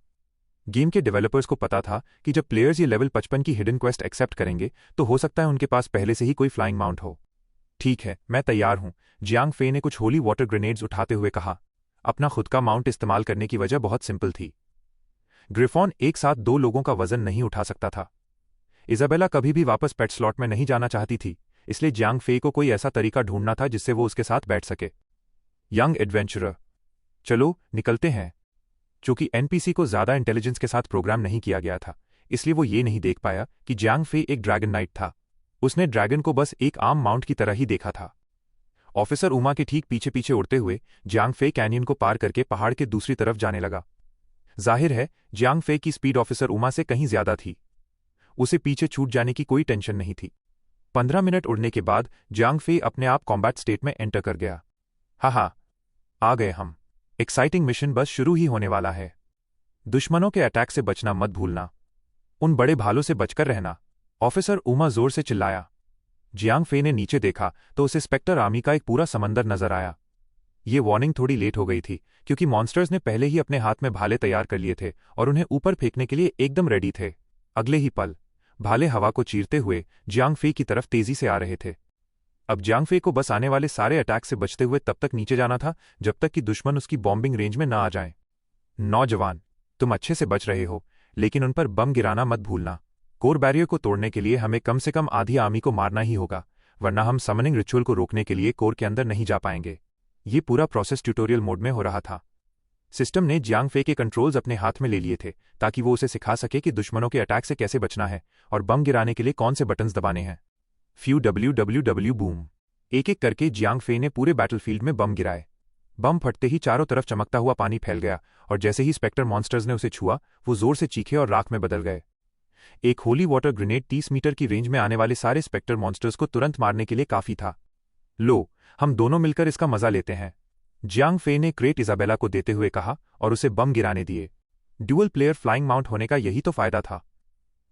गेम के डेवलपर्स को पता था कि जब प्लेयर्स ये लेवल 55 की हिडन क्वेस्ट एक्सेप्ट करेंगे तो हो सकता है उनके पास पहले से ही कोई फ्लाइंग माउंट हो। ठीक है, मैं तैयार हूं, जियांग फे ने कुछ होली वाटर ग्रेनेड्स उठाते हुए कहा। अपना खुद का माउंट इस्तेमाल करने की वजह बहुत सिंपल थी। ग्रिफॉन एक साथ 2 लोगों का वजन नहीं उठा सकता था। इजाबेला कभी भी वापस पेट स्लॉट में नहीं जाना चाहती थी, इसलिए जियांग फे को कोई ऐसा तरीका ढूंढना था जिससे वो उसके साथ बैठ सके। यंग एडवेंचरर, चलो निकलते हैं। चूंकि एनपीसी को ज्यादा इंटेलिजेंस के साथ प्रोग्राम नहीं किया गया था, इसलिए वो ये नहीं देख पाया कि जियांग फे एक ड्रैगन नाइट था। उसने ड्रैगन को बस एक आम माउंट की तरह ही देखा था। ऑफिसर उमा के ठीक पीछे पीछे उड़ते हुए जियांग फे कैनियन को पार करके पहाड़ के दूसरी तरफ जाने लगा। जाहिर है, जियांग फे की स्पीड ऑफिसर उमा से कहीं ज्यादा थी। उसे पीछे छूट जाने की कोई टेंशन नहीं थी। 15 मिनट उड़ने के बाद जियांग फे अपने आप कॉम्बैट स्टेट में एंटर कर गया। हाँ, आ गए हम। एक्साइटिंग मिशन बस शुरू ही होने वाला है। दुश्मनों के अटैक से बचना मत भूलना। उन बड़े भालों से बचकर रहना, ऑफिसर उमा जोर से चिल्लाया। जियांग फे ने नीचे देखा तो उसे स्पेक्टर आर्मी का एक पूरा समंदर नजर आया। ये वार्निंग थोड़ी लेट हो गई थी, क्योंकि मॉन्स्टर्स ने पहले ही अपने हाथ में भाले तैयार कर लिए थे और उन्हें ऊपर फेंकने के लिए एकदम रेडी थे। अगले ही पल भाले हवा को चीरते हुए जियांग फे की तरफ तेजी से आ रहे थे। अब जियांग फे को बस आने वाले सारे अटैक से बचते हुए तब तक नीचे जाना था जब तक कि दुश्मन उसकी बॉम्बिंग रेंज में न आ जाएं। नौजवान, तुम अच्छे से बच रहे हो, लेकिन उन पर बम गिराना मत भूलना। कोर बैरियर को तोड़ने के लिए हमें कम से कम आधी आर्मी को मारना ही होगा, वरना हम समनिंग रिचुअल को रोकने के लिए कोर के अंदर नहीं जा पाएंगे। ये पूरा प्रोसेस ट्यूटोरियल मोड में हो रहा था। सिस्टम ने जियांग फे के कंट्रोल्स अपने हाथ में ले लिए थे ताकि वो उसे सिखा सके कि दुश्मनों के अटैक से कैसे बचना है और बम गिराने के लिए कौन से बटन्स दबाने हैं। Few WWW boom. एक एक करके जियांग फे ने पूरे बैटलफील्ड में बम गिराए। बम फटते ही चारों तरफ चमकता हुआ पानी फैल गया और जैसे ही स्पेक्टर मॉन्स्टर्स ने उसे छुआ, वो जोर से चीखे और राख में बदल गए। एक होली वाटर ग्रेनेड 30 मीटर की रेंज में आने वाले सारे स्पेक्टर मॉन्स्टर्स को तुरंत मारने के लिए काफी था। लो, हम दोनों मिलकर इसका मजा लेते हैं, जियांग फे ने क्रेट इजाबेला को देते हुए कहा और उसे बम गिराने दिए। ड्यूअल प्लेयर फ्लाइंग माउंट होने का यही तो फायदा था।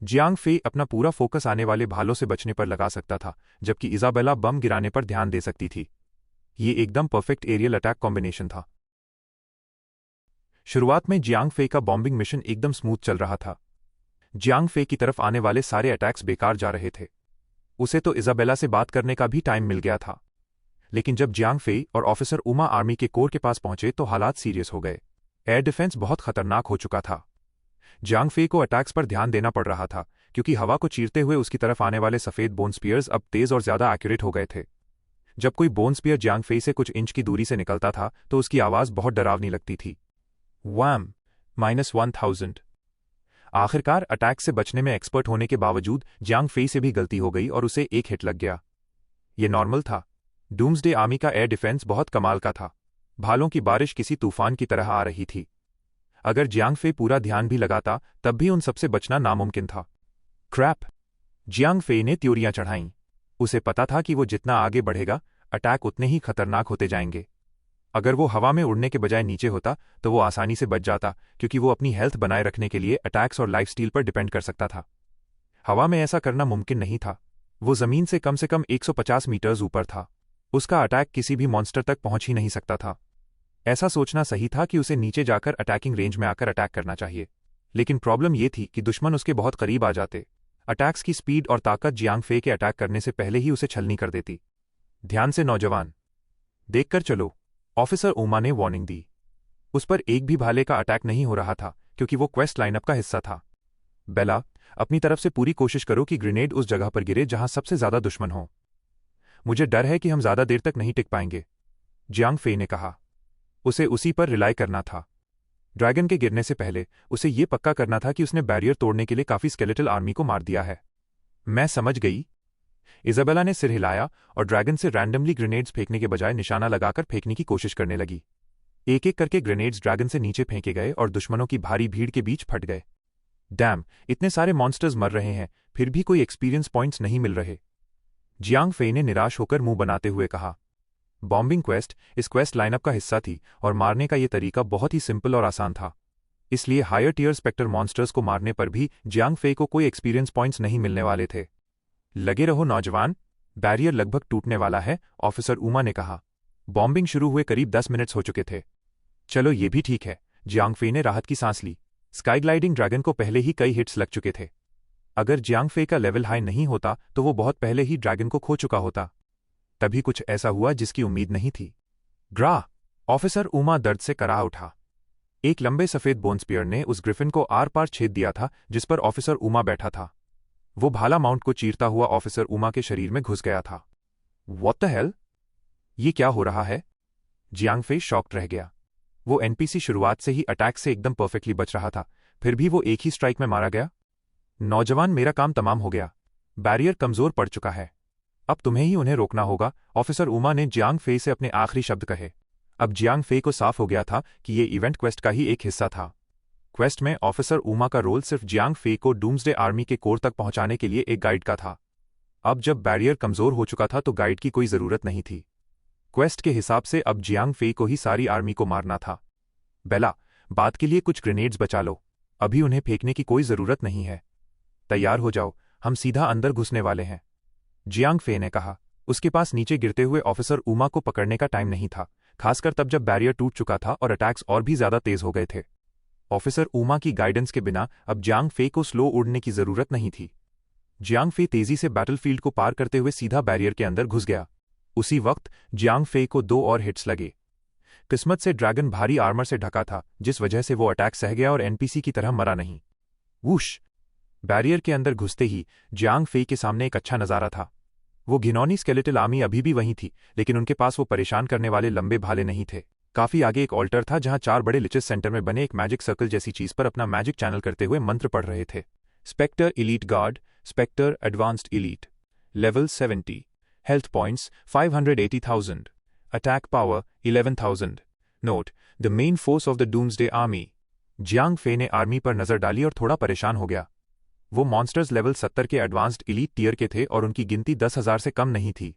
जियांग फे अपना पूरा फोकस आने वाले भालों से बचने पर लगा सकता था, जबकि इजाबेला बम गिराने पर ध्यान दे सकती थी। ये एकदम परफेक्ट एरियल अटैक कॉम्बिनेशन था। शुरुआत में जियांग फे का बॉम्बिंग मिशन एकदम स्मूथ चल रहा था। जियांग फे की तरफ आने वाले सारे अटैक्स बेकार जा रहे थे। उसे तो इजाबेला से बात करने का भी टाइम मिल गया था। लेकिन जब जियांग फे और ऑफिसर उमा आर्मी के कोर के पास पहुंचे तो हालात सीरियस हो गए। एयर डिफेंस बहुत खतरनाक हो चुका था। जियांग फे को अटैक्स पर ध्यान देना पड़ रहा था, क्योंकि हवा को चीरते हुए उसकी तरफ आने वाले सफेद बोन स्पीयर्स अब तेज और ज्यादा एक्यूरेट हो गए थे। जब कोई बोन स्पीयर जियांग फे से कुछ इंच की दूरी से निकलता था तो उसकी आवाज बहुत डरावनी लगती थी। वैम -1000। आखिरकार अटैक से बचने में एक्सपर्ट होने के बावजूद जियांग फे से भी गलती हो गई और उसे एक हिट लग गया। ये नॉर्मल था। डूम्सडे आर्मी का एयर डिफेंस बहुत कमाल का था। भालों की बारिश किसी तूफान की तरह आ रही थी। अगर जियांग फे पूरा ध्यान भी लगाता तब भी उन सबसे बचना नामुमकिन था। क्रैप! जियांग फे ने त्योरियां चढ़ाईं। उसे पता था कि वो जितना आगे बढ़ेगा, अटैक उतने ही खतरनाक होते जाएंगे। अगर वो हवा में उड़ने के बजाय नीचे होता तो वो आसानी से बच जाता, क्योंकि वो अपनी हेल्थ बनाए रखने के लिए अटैक्स और लाइफस्टाइल पर डिपेंड कर सकता था। हवा में ऐसा करना मुमकिन नहीं था। वो जमीन से कम 150 मीटर्स ऊपर था। उसका अटैक किसी भी मॉन्स्टर तक पहुंच ही नहीं सकता था। ऐसा सोचना सही था कि उसे नीचे जाकर अटैकिंग रेंज में आकर अटैक करना चाहिए, लेकिन प्रॉब्लम ये थी कि दुश्मन उसके बहुत करीब आ जाते। अटैक्स की स्पीड और ताकत जियांग फे के अटैक करने से पहले ही उसे छलनी कर देती। ध्यान से नौजवान, देखकर चलो, ऑफिसर उमा ने वार्निंग दी। उस पर एक भी भाले का अटैक नहीं हो रहा था, क्योंकि वो क्वेस्ट लाइनअप का हिस्सा था। बेला, अपनी तरफ से पूरी कोशिश करो कि ग्रेनेड उस जगह पर गिरे जहां सबसे ज्यादा दुश्मन हो। मुझे डर है कि हम ज्यादा देर तक नहीं टिक पाएंगे, जियांग फे ने कहा। उसे उसी पर रिलाई करना था। ड्रैगन के गिरने से पहले उसे ये पक्का करना था कि उसने बैरियर तोड़ने के लिए काफी स्केलेटल आर्मी को मार दिया है। मैं समझ गई। इजाबेला ने सिर हिलाया और ड्रैगन से रैंडमली ग्रेनेड्स फेंकने के बजाय निशाना लगाकर फेंकने की कोशिश करने लगी। एक एक करके ग्रेनेड्स ड्रैगन से नीचे फेंके गए और दुश्मनों की भारी भीड़ के बीच फट गए। डैम, इतने सारे मॉन्स्टर्स मर रहे हैं, फिर भी कोई एक्सपीरियंस पॉइंट्स नहीं मिल रहे, जियांग फे ने निराश होकर मुंह बनाते हुए कहा। बॉम्बिंग क्वेस्ट इस क्वेस्ट लाइनअप का हिस्सा थी और मारने का यह तरीका बहुत ही सिंपल और आसान था। इसलिए हायर टीयर स्पेक्टर मॉन्स्टर्स को मारने पर भी जियांग फे को कोई एक्सपीरियंस पॉइंट्स नहीं मिलने वाले थे। लगे रहो नौजवान, बैरियर लगभग टूटने वाला है, ऑफिसर उमा ने कहा। बॉम्बिंग शुरू हुए करीब 10 मिनट्स हो चुके थे। चलो ये भी ठीक है, जियांग फे ने राहत की सांस ली। स्काई ग्लाइडिंग ड्रैगन को पहले ही कई हिट्स लग चुके थे। अगर जियांग फे का लेवल हाई नहीं होता तो वो बहुत पहले ही ड्रैगन को खो चुका होता। तभी कुछ ऐसा हुआ जिसकी उम्मीद नहीं थी। ग्रा! ऑफिसर उमा दर्द से करा उठा। एक लंबे सफेद बोन स्पीयर ने उस ग्रिफिन को आर पार छेद दिया था जिस पर ऑफिसर उमा बैठा था। वो भाला माउंट को चीरता हुआ ऑफिसर उमा के शरीर में घुस गया था। What the hell? ये क्या हो रहा है? जियांग फे शॉक्ड रह गया। वो एनपीसी शुरुआत से ही अटैक से एकदम परफेक्टली बच रहा था, फिर भी वो एक ही स्ट्राइक में मारा गया। नौजवान, मेरा काम तमाम हो गया। बैरियर कमजोर पड़ चुका है। अब तुम्हें ही उन्हें रोकना होगा, ऑफिसर उमा ने जियांग फे से अपने आखिरी शब्द कहे। अब जियांग फे को साफ हो गया था कि ये इवेंट क्वेस्ट का ही एक हिस्सा था। क्वेस्ट में ऑफिसर उमा का रोल सिर्फ जियांग फे को डूम्सडे आर्मी के कोर तक पहुंचाने के लिए एक गाइड का था। अब जब बैरियर कमजोर हो चुका था तो गाइड की कोई जरूरत नहीं थी। क्वेस्ट के हिसाब से अब जियांग फे को ही सारी आर्मी को मारना था। बेला, बाद के लिए कुछ ग्रेनेड्स बचा लो, अभी उन्हें फेंकने की कोई जरूरत नहीं है। तैयार हो जाओ, हम सीधा अंदर घुसने वाले हैं, जियांग फे ने कहा। उसके पास नीचे गिरते हुए ऑफिसर उमा को पकड़ने का टाइम नहीं था, खासकर तब जब बैरियर टूट चुका था और अटैक्स और भी ज्यादा तेज हो गए थे। ऑफिसर उमा की गाइडेंस के बिना अब जियांग फे को स्लो उड़ने की जरूरत नहीं थी। जियांग फे तेजी से बैटलफील्ड को पार करते हुए सीधा बैरियर के अंदर घुस गया। उसी वक्त जियांग फे को 2 और हिट्स लगे। किस्मत से ड्रैगन भारी आर्मर से ढका था, जिस वजह से वो अटैक सह गया और एनपीसी की तरह मरा नहीं। वूश! बैरियर के अंदर घुसते ही जियांग फे के सामने एक अच्छा नजारा था। वो घिनौनी स्केलेटल आर्मी अभी भी वहीं थी, लेकिन उनके पास वो परेशान करने वाले लंबे भाले नहीं थे। काफी आगे एक ऑल्टर था जहां 4 बड़े लिचेस सेंटर में बने एक मैजिक सर्कल जैसी चीज पर अपना मैजिक चैनल करते हुए मंत्र पढ़ रहे थे। Spectre elite guard, spectre advanced elite, level 70, health points 580,000, attack power 11,000। Note: the main force of the doomsday army. Jiang Fei ने आर्मी पर नजर डाली और थोड़ा परेशान हो गया। वो मॉन्स्टर्स लेवल 70 के एडवांस्ड इलीट टियर के थे और उनकी गिनती 10,000 से कम नहीं थी।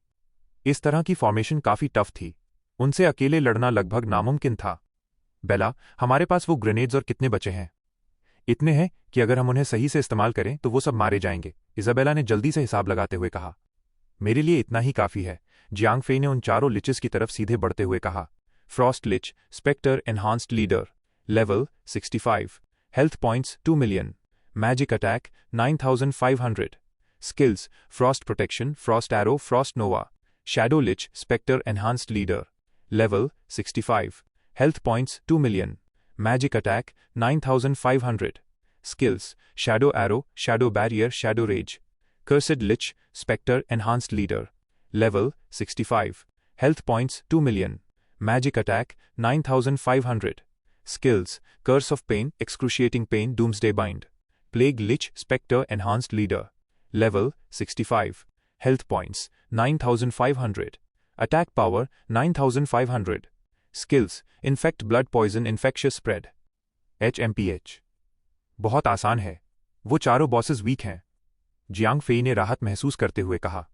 इस तरह की फॉर्मेशन काफी टफ थी, उनसे अकेले लड़ना लगभग नामुमकिन था। बेला, हमारे पास वो ग्रेनेड्स और कितने बचे हैं? इतने हैं कि अगर हम उन्हें सही से इस्तेमाल करें तो वो सब मारे जाएंगे, इजाबेला ने जल्दी से हिसाब लगाते हुए कहा। मेरे लिए इतना ही काफी है, जियांग फे ने उन चारों लिचेस की तरफ सीधे बढ़ते हुए कहा। Frost lich, spectre enhanced leader, level 65, health points 2 million, magic attack 9,500, skills frost protection, frost arrow, frost nova, shadow lich, spectre enhanced leader, level 65, health points 2 million, magic attack 9,500, skills shadow arrow, shadow barrier, shadow rage, cursed lich, spectre enhanced leader, level 65, health points 2 million, magic attack 9,500, skills curse of pain, excruciating pain, doomsday bind, plague लिच, spectre enhanced leader, level 65, health points 9,500, attack power 9,500, skills infect blood poison, infectious spread, HMPH। बहुत आसान है, वो चारों bosses week हैं, Jiang Fei ने राहत महसूस करते हुए कहा।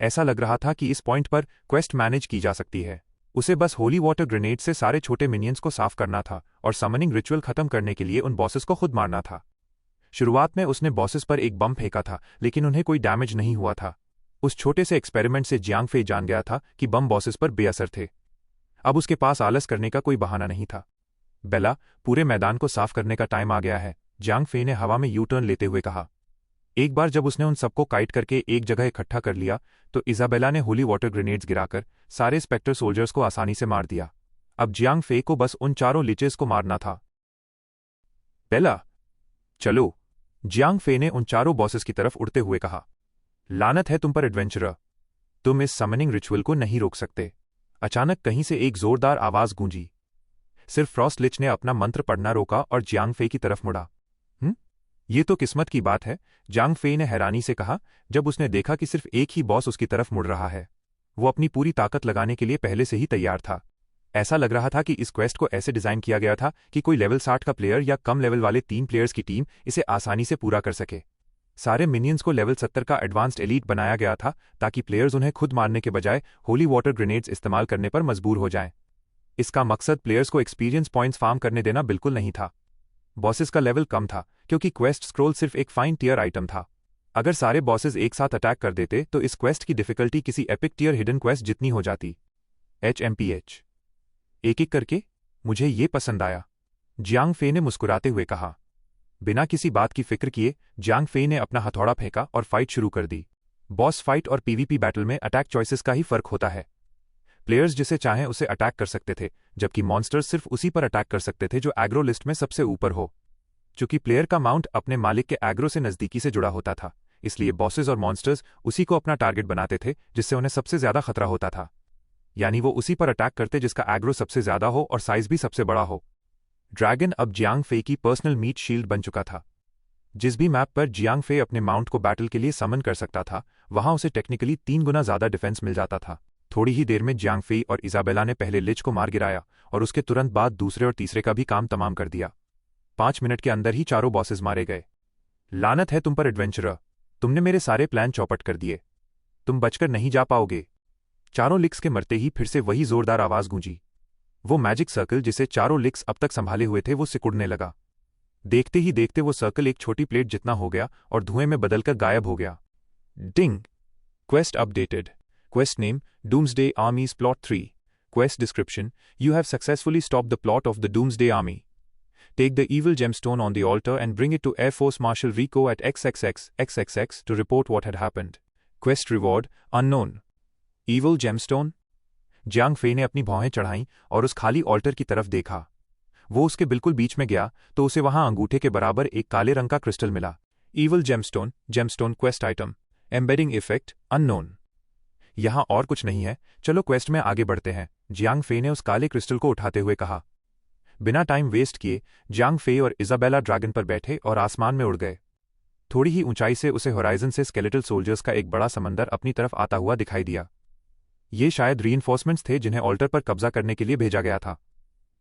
ऐसा लग रहा था कि इस पॉइंट पर क्वेस्ट मैनेज की जा सकती है। उसे बस होली वाटर ग्रेनेड से सारे छोटे मिनियंस को साफ करना था और समनिंग रिचुअल खत्म करने के लिए उन बॉसेस को खुद मारना था। शुरुआत में उसने बॉसेस पर एक बम फेंका था, लेकिन उन्हें कोई डैमेज नहीं हुआ था। उस छोटे से एक्सपेरिमेंट से जियांग फे जान गया था कि बम बॉसेस पर बेअसर थे। अब उसके पास आलस करने का कोई बहाना नहीं था। बेला, पूरे मैदान को साफ करने का टाइम आ गया है, जियांग फे ने हवा में यू टर्न लेते हुए कहा। एक बार जब उसने उन सबको काइट करके एक जगह इकट्ठा कर लिया तो इजाबेला ने होली वाटर ग्रेनेड्स गिराकर सारे स्पेक्टर सोल्जर्स को आसानी से मार दिया। अब जियांग फे को बस उन चारों लिचेस को मारना था। बेला, चलो, जियांग फे ने उन चारों बॉसेस की तरफ उड़ते हुए कहा। लानत है तुम पर एडवेंचरर, तुम इस समनिंग रिचुअल को नहीं रोक सकते। अचानक कहीं से एक जोरदार आवाज गूंजी। सिर्फ फ्रॉस्ट लिच ने अपना मंत्र पढ़ना रोका और जियांग फे की तरफ मुड़ा। ये तो किस्मत की बात है, जियांग फे ने हैरानी से कहा जब उसने देखा कि सिर्फ एक ही बॉस उसकी तरफ मुड़ रहा है। वो अपनी पूरी ताकत लगाने के लिए पहले से ही तैयार था। ऐसा लग रहा था कि इस क्वेस्ट को ऐसे डिजाइन किया गया था कि कोई लेवल 60 का प्लेयर या कम लेवल वाले 3 प्लेयर्स की टीम इसे आसानी से पूरा कर सके। सारे मिनियंस को लेवल 70 का एडवांस्ड एलीट बनाया गया था ताकि प्लेयर्स उन्हें खुद मारने के बजाय होली वाटर ग्रेनेड्स इस्तेमाल करने पर मजबूर हो जाएं। इसका मकसद प्लेयर्स को एक्सपीरियंस पॉइंट्स फार्म करने देना बिल्कुल नहीं था। बॉसेस का लेवल कम था क्योंकि क्वेस्ट स्क्रोल सिर्फ एक फाइन टियर आइटम था। अगर सारे बॉसेस एक साथ अटैक कर देते तो इस क्वेस्ट की डिफिकल्टी किसी एपिक टियर हिडन क्वेस्ट जितनी हो जाती। HMPH। एक एक करके मुझे ये पसंद आया, जियांग फे ने मुस्कुराते हुए कहा। बिना किसी बात की फिक्र किए जियांग फे ने अपना हथौड़ा फेंका और फाइट शुरू कर दी। बॉस फाइट और पीवीपी बैटल में अटैक चॉइसेस का ही फर्क होता है। प्लेयर्स जिसे चाहें उसे अटैक कर सकते थे, जबकि मॉन्स्टर्स सिर्फ उसी पर अटैक कर सकते थे जो एग्रो लिस्ट में सबसे ऊपर हो। चूंकि प्लेयर का माउंट अपने मालिक के एग्रो से नजदीकी से जुड़ा होता था, इसलिए बॉसेस और मॉन्स्टर्स उसी को अपना टारगेट बनाते थे जिससे उन्हें सबसे ज्यादा खतरा होता था। यानी वो उसी पर अटैक करते जिसका एग्रो सबसे ज्यादा हो और साइज भी सबसे बड़ा हो। ड्रैगन अब जियांग फेई की पर्सनल मीट शील्ड बन चुका था। जिस भी मैप पर जियांग फेई अपने माउंट को बैटल के लिए समन कर सकता था, वहां उसे टेक्निकली 3 गुना ज्यादा डिफेंस मिल जाता था। थोड़ी ही देर में जियांग फेई और इजाबेला ने पहले लिच को मार गिराया और उसके तुरंत बाद दूसरे और तीसरे का भी काम तमाम कर दिया। 5 मिनट के अंदर ही चारों बॉसेस मारे गए। लानत है तुम पर एडवेंचरर, तुमने मेरे सारे प्लान चौपट कर दिए। तुम बचकर नहीं जा पाओगे। चारों लिक्स के मरते ही फिर से वही जोरदार आवाज गूंजी। वो मैजिक सर्कल जिसे चारों लिक्स अब तक संभाले हुए थे वो सिकुड़ने लगा। देखते ही देखते वो सर्कल एक छोटी प्लेट जितना हो गया और धुएं में बदलकर गायब हो गया। Ding. Quest updated. Quest name doomsday armies plot 3। Quest description you have successfully stop the plot of the doomsday army. Take the evil gemstone on the altar and bring it to Air Force Marshal Rico at XXX to report what had happened. Quest reward unknown. Evil gemstone? Jiang Fei ने अपनी भौहें चढ़ाईं और उस खाली alter की तरफ देखा। वो उसके बिल्कुल बीच में गया तो उसे वहां अंगूठे के बराबर एक काले रंग का क्रिस्टल मिला। Evil gemstone quest item, embedding effect unknown. यहां और कुछ नहीं है, चलो क्वेस्ट में आगे बढ़ते हैं, जियांग फेई ने उस काले क्रिस्टल को उठाते हुए कहा। बिना टाइम वेस्ट किए जियांग फेई और इजाबेला ड्रैगन पर बैठे और आसमान में उड़ गए। थोड़ी ही ऊंचाई से उसे होराइजन से स्केलेटल सोल्जर्स का एक बड़ा समंदर अपनी तरफ आता हुआ दिखाई दिया। ये शायद रीइंफोर्समेंट्स थे जिन्हें ऑल्टर पर कब्जा करने के लिए भेजा गया था।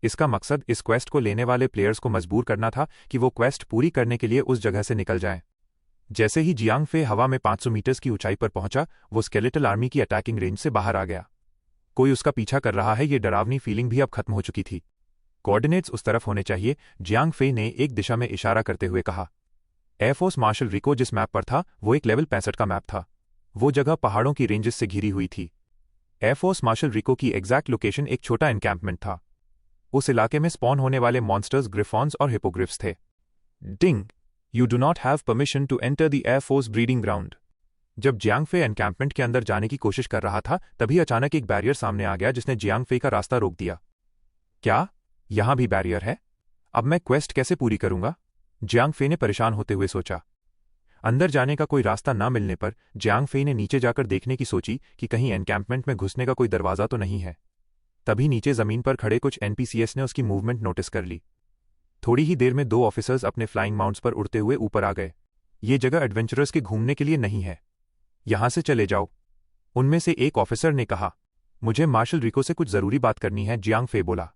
इसका मकसद इस क्वेस्ट को लेने वाले प्लेयर्स को मजबूर करना था कि वो क्वेस्ट पूरी करने के लिए उस जगह से निकल जाएं। जैसे ही जियांग फेई हवा में 500 मीटर्स की ऊंचाई पर पहुंचा, वो स्केलेटल आर्मी की अटैकिंग रेंज से बाहर आ गया। कोई उसका पीछा कर रहा है, ये डरावनी फीलिंग भी अब खत्म हो चुकी थी। कोऑर्डिनेट्स उस तरफ होने चाहिए, जियांग फेई ने एक दिशा में इशारा करते हुए कहा। एयरफोर्स मार्शल रिको जिस मैप पर था वो एक लेवल 65 का मैप था। वो जगह पहाड़ों की रेंजेस से घिरी हुई थी। एयरफोर्स मार्शल रिको की एग्जैक्ट लोकेशन एक छोटा एनकैंपमेंट था। उस इलाके में स्पॉन होने वाले मॉन्स्टर्स ग्रिफॉन्स और हिपोग्रिफ्स थे। Ding. You do not have permission to enter the air force breeding ground. जब जियांग फेई एनकैंपमेंट के अंदर जाने की कोशिश कर रहा था, तभी अचानक एक बैरियर सामने आ गया जिसने जियांग फेई का रास्ता रोक दिया। क्या यहां भी बैरियर है? अब मैं क्वेस्ट कैसे पूरी करूंगा? जियांग फेई ने परेशान होते हुए सोचा। अंदर जाने का कोई रास्ता न मिलने पर जियांग फेई ने नीचे जाकर देखने की सोची कि कहीं एनकैंपमेंट में घुसने का कोई दरवाजा तो नहीं है। तभी नीचे जमीन पर खड़े कुछ एनपीसीएस ने उसकी मूवमेंट नोटिस कर ली। थोड़ी ही देर में 2 ऑफिसर्स अपने फ्लाइंग माउंट्स पर उड़ते हुए ऊपर आ गए। ये जगह एडवेंचरर्स के घूमने के लिए नहीं है, यहां से चले जाओ, उनमें से एक ऑफिसर ने कहा। मुझे मार्शल रिको से कुछ जरूरी बात करनी है, जियांग फेई बोला।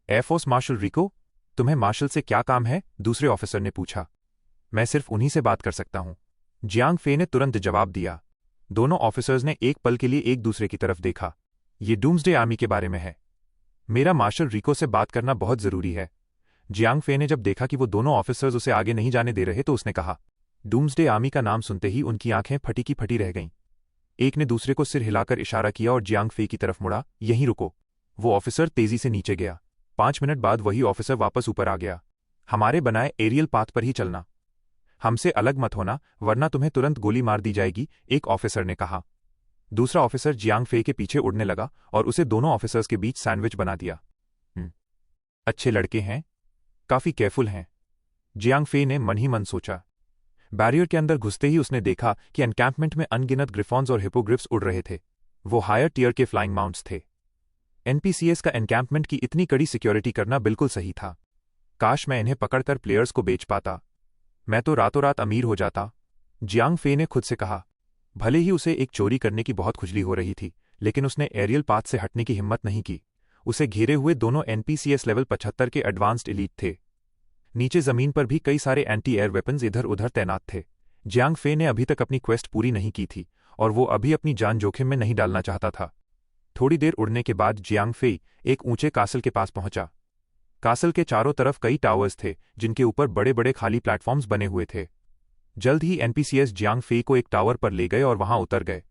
एयरफोर्स मार्शल रिको, तुम्हें मार्शल से क्या काम है? दूसरे ऑफिसर ने पूछा। मैं सिर्फ उन्हीं से बात कर सकता हूं, जियांग फेई ने तुरंत जवाब दिया। दोनों ऑफिसर्स ने एक पल के लिए एक दूसरे की तरफ देखा। ये डूम्सडे आर्मी के बारे में है। मेरा मार्शल रिको से बात करना बहुत जरूरी है। जियांग फेई ने जब देखा कि वो दोनों ऑफिसर्स उसे आगे नहीं जाने दे रहे तो उसने कहा। डूम्सडे आर्मी का नाम सुनते ही उनकी आंखें फटी की फटी रह गईं। एक ने दूसरे को सिर हिलाकर इशारा किया और जियांग फेई की तरफ मुड़ा। यहीं रुको। वो ऑफिसर तेजी से नीचे गया। 5 मिनट बाद वही ऑफिसर वापस ऊपर आ गया। हमारे बनाए एरियल पाथ पर ही चलना, हमसे अलग मत होना वरना तुम्हें तुरंत गोली मार दी जाएगी, एक ऑफिसर ने कहा। दूसरा ऑफिसर जियांग फेई के पीछे उड़ने लगा और उसे दोनों ऑफिसर्स के बीच सैंडविच बना दिया। अच्छे लड़के हैं, काफी केयरफुल हैं, जियांग फेई ने मन ही मन सोचा। बैरियर के अंदर घुसते ही उसने देखा कि एनकैंपमेंट में अनगिनत ग्रिफॉन्स और हिपोग्रिफ्स उड़ रहे थे। वो हायर टियर के फ्लाइंग माउंट्स थे। एनपीसीएस का एनकैंपमेंट की इतनी कड़ी सिक्योरिटी करना बिल्कुल सही था। काश मैं इन्हें पकड़कर प्लेयर्स को बेच पाता, मैं तो रातों रात अमीर हो जाता, जियांग फेई ने खुद से कहा। भले ही उसे एक चोरी करने की बहुत खुजली हो रही थी, लेकिन उसने एरियल पाथ से हटने की हिम्मत नहीं की। उसे घेरे हुए दोनों एनपीसीएस लेवल 75 के एडवांस्ड एलीट थे। नीचे जमीन पर भी कई सारे एंटी एयर वेपन्स इधर उधर तैनात थे। जियांग फेई ने अभी तक अपनी क्वेस्ट पूरी नहीं की थी और वो अभी अपनी जान जोखिम में नहीं डालना चाहता था। थोड़ी देर उड़ने के बाद जियांग फेई एक ऊंचे कासल के पास पहुंचा। कासल के चारों तरफ कई टावर्स थे जिनके ऊपर बड़े बड़े खाली प्लेटफॉर्म्स बने हुए थे। जल्द ही एनपीसीएस जियांग फेई को एक टावर पर ले गए और वहां उतर गए।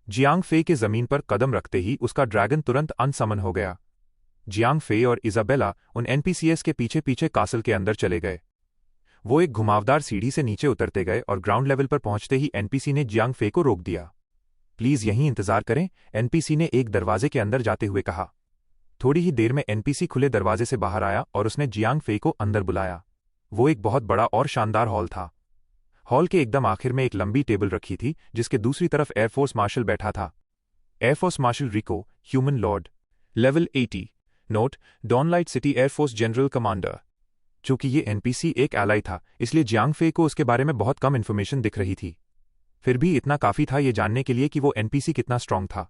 जियांग फेई के जमीन पर कदम रखते ही उसका ड्रैगन तुरंत अनसमन हो गया। जियांग फेई और इजाबेला उन एनपीसीएस के पीछे पीछे कासल के अंदर चले गए। वो एक घुमावदार सीढ़ी से नीचे उतरते गए और ग्राउंड लेवल पर पहुंचते ही एनपीसी ने जियांग फे को रोक दिया। प्लीज यहीं इंतजार करें, एनपीसी ने एक दरवाजे के अंदर जाते हुए कहा। थोड़ी ही देर में एनपीसी खुले दरवाजे से बाहर आया और उसने जियांग फे को अंदर बुलाया। वो एक बहुत बड़ा और शानदार हॉल था। हॉल के एकदम आखिर में एक लंबी टेबल रखी थी जिसके दूसरी तरफ एयरफोर्स मार्शल बैठा था। Air force marshal Rico, human lord, level 80। Note, Dawnlight city air force general commander. चूंकि ये एनपीसी एक एलाई था, इसलिए जियांग फे को उसके बारे में बहुत कम इन्फॉर्मेशन दिख रही थी। फिर भी इतना काफी था ये जानने के लिए कि वो एनपीसी कितना स्ट्रांग था।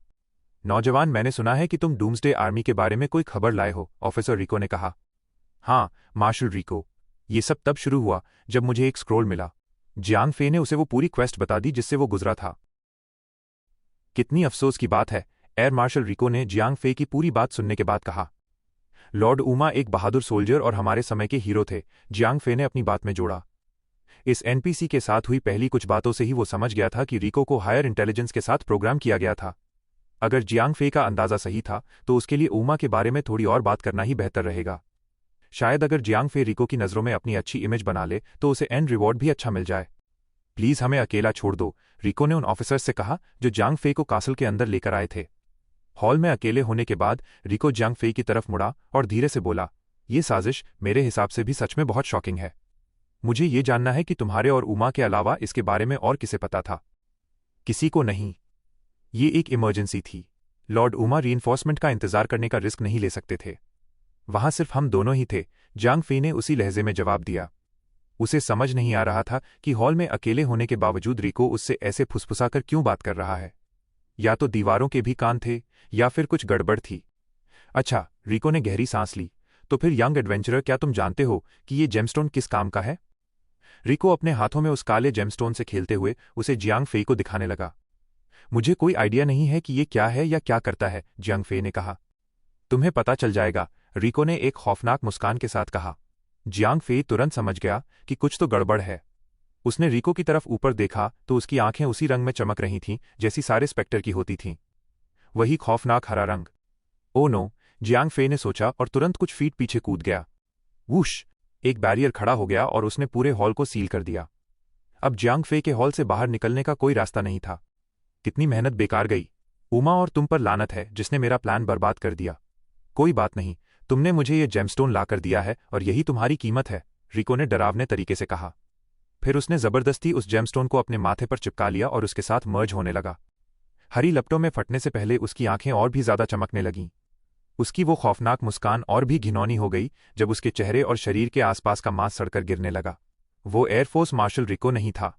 नौजवान, मैंने सुना है कि तुम डूम्सडे आर्मी के बारे में कोई खबर लाए हो, ऑफिसर रिको ने कहा। हाँ, मार्शल रिको। ये सब तब शुरू हुआ जब मुझे एक स्क्रोल मिला। जियांग फे ने उसे वो पूरी क्वेस्ट बता दी जिससे वो गुजरा था। कितनी अफसोस की बात है, एयर मार्शल रिको ने जियांग फे की पूरी बात सुनने के बाद कहा। लॉर्ड ऊमा एक बहादुर सोल्जर और हमारे समय के हीरो थे, जियांग फे ने अपनी बात में जोड़ा। इस एनपीसी के साथ हुई पहली कुछ बातों से ही वो समझ गया था कि रिको को हायर इंटेलिजेंस के साथ प्रोग्राम किया गया था। अगर जियांग फे का अंदाजा सही था तो उसके लिए ऊमा के बारे में थोड़ी और बात करना ही बेहतर रहेगा। शायद अगर जियांग फे रिको की नज़रों में अपनी अच्छी इमेज बना ले तो उसे एंड रिवॉर्ड भी अच्छा मिल जाए। प्लीज हमें अकेला छोड़ दो, रिको ने उन ऑफिसर्स से कहा जो जियांग फे को कासल के अंदर लेकर आए थे। हॉल में अकेले होने के बाद रिको जियांग फे की तरफ मुड़ा और धीरे से बोला, ये साजिश मेरे हिसाब से भी सच में बहुत शॉकिंग है। मुझे ये जानना है कि तुम्हारे और उमा के अलावा इसके बारे में और किसे पता था? किसी को नहीं। ये एक इमरजेंसी थी। लॉर्ड उमा रीइंफोर्समेंट का इंतजार करने का रिस्क नहीं ले सकते थे। वहां सिर्फ हम दोनों ही थे, जियांग फे ने उसी लहजे में जवाब दिया। उसे समझ नहीं आ रहा था कि हॉल में अकेले होने के बावजूद रिको उससे ऐसे फुसफुसाकर क्यों बात कर रहा है। या तो दीवारों के भी कान थे या फिर कुछ गड़बड़ थी। अच्छा, रिको ने गहरी सांस ली। तो फिर यंग एडवेंचरर, क्या तुम जानते हो कि ये जेमस्टोन किस काम का है? रिको अपने हाथों में उस काले जेमस्टोन से खेलते हुए उसे जियांग फे को दिखाने लगा। मुझे कोई आइडिया नहीं है कि ये क्या है या क्या करता है, जियांग फे ने कहा। तुम्हें पता चल जाएगा, रिको ने एक खौफनाक मुस्कान के साथ कहा। जियांग फे तुरंत समझ गया कि कुछ तो गड़बड़ है। उसने रिको की तरफ ऊपर देखा तो उसकी आंखें उसी रंग में चमक रही थीं जैसी सारे स्पेक्टर की होती थीं। वही खौफनाक हरा रंग। ओ नो, जियांग फे ने सोचा और तुरंत कुछ फीट पीछे कूद गया। वूश! एक बैरियर खड़ा हो गया और उसने पूरे हॉल को सील कर दिया। अब जियांग फे के हॉल से बाहर निकलने का कोई रास्ता नहीं था। कितनी मेहनत बेकार गई। उमा और तुम पर लानत है जिसने मेरा प्लान बर्बाद कर दिया। कोई बात नहीं, तुमने मुझे ये जेमस्टोन लाकर दिया है और यही तुम्हारी कीमत है, रिको ने डरावने तरीके से कहा। फिर उसने जबरदस्ती उस जेमस्टोन को अपने माथे पर चिपका लिया और उसके साथ मर्ज होने लगा। हरी लपटों में फटने से पहले उसकी आंखें और भी ज्यादा चमकने लगीं। उसकी वो खौफनाक मुस्कान और भी घिनौनी हो गई जब उसके चेहरे और शरीर के आसपास का मांस सड़कर गिरने लगा। वो एयरफोर्स मार्शल रिको नहीं था।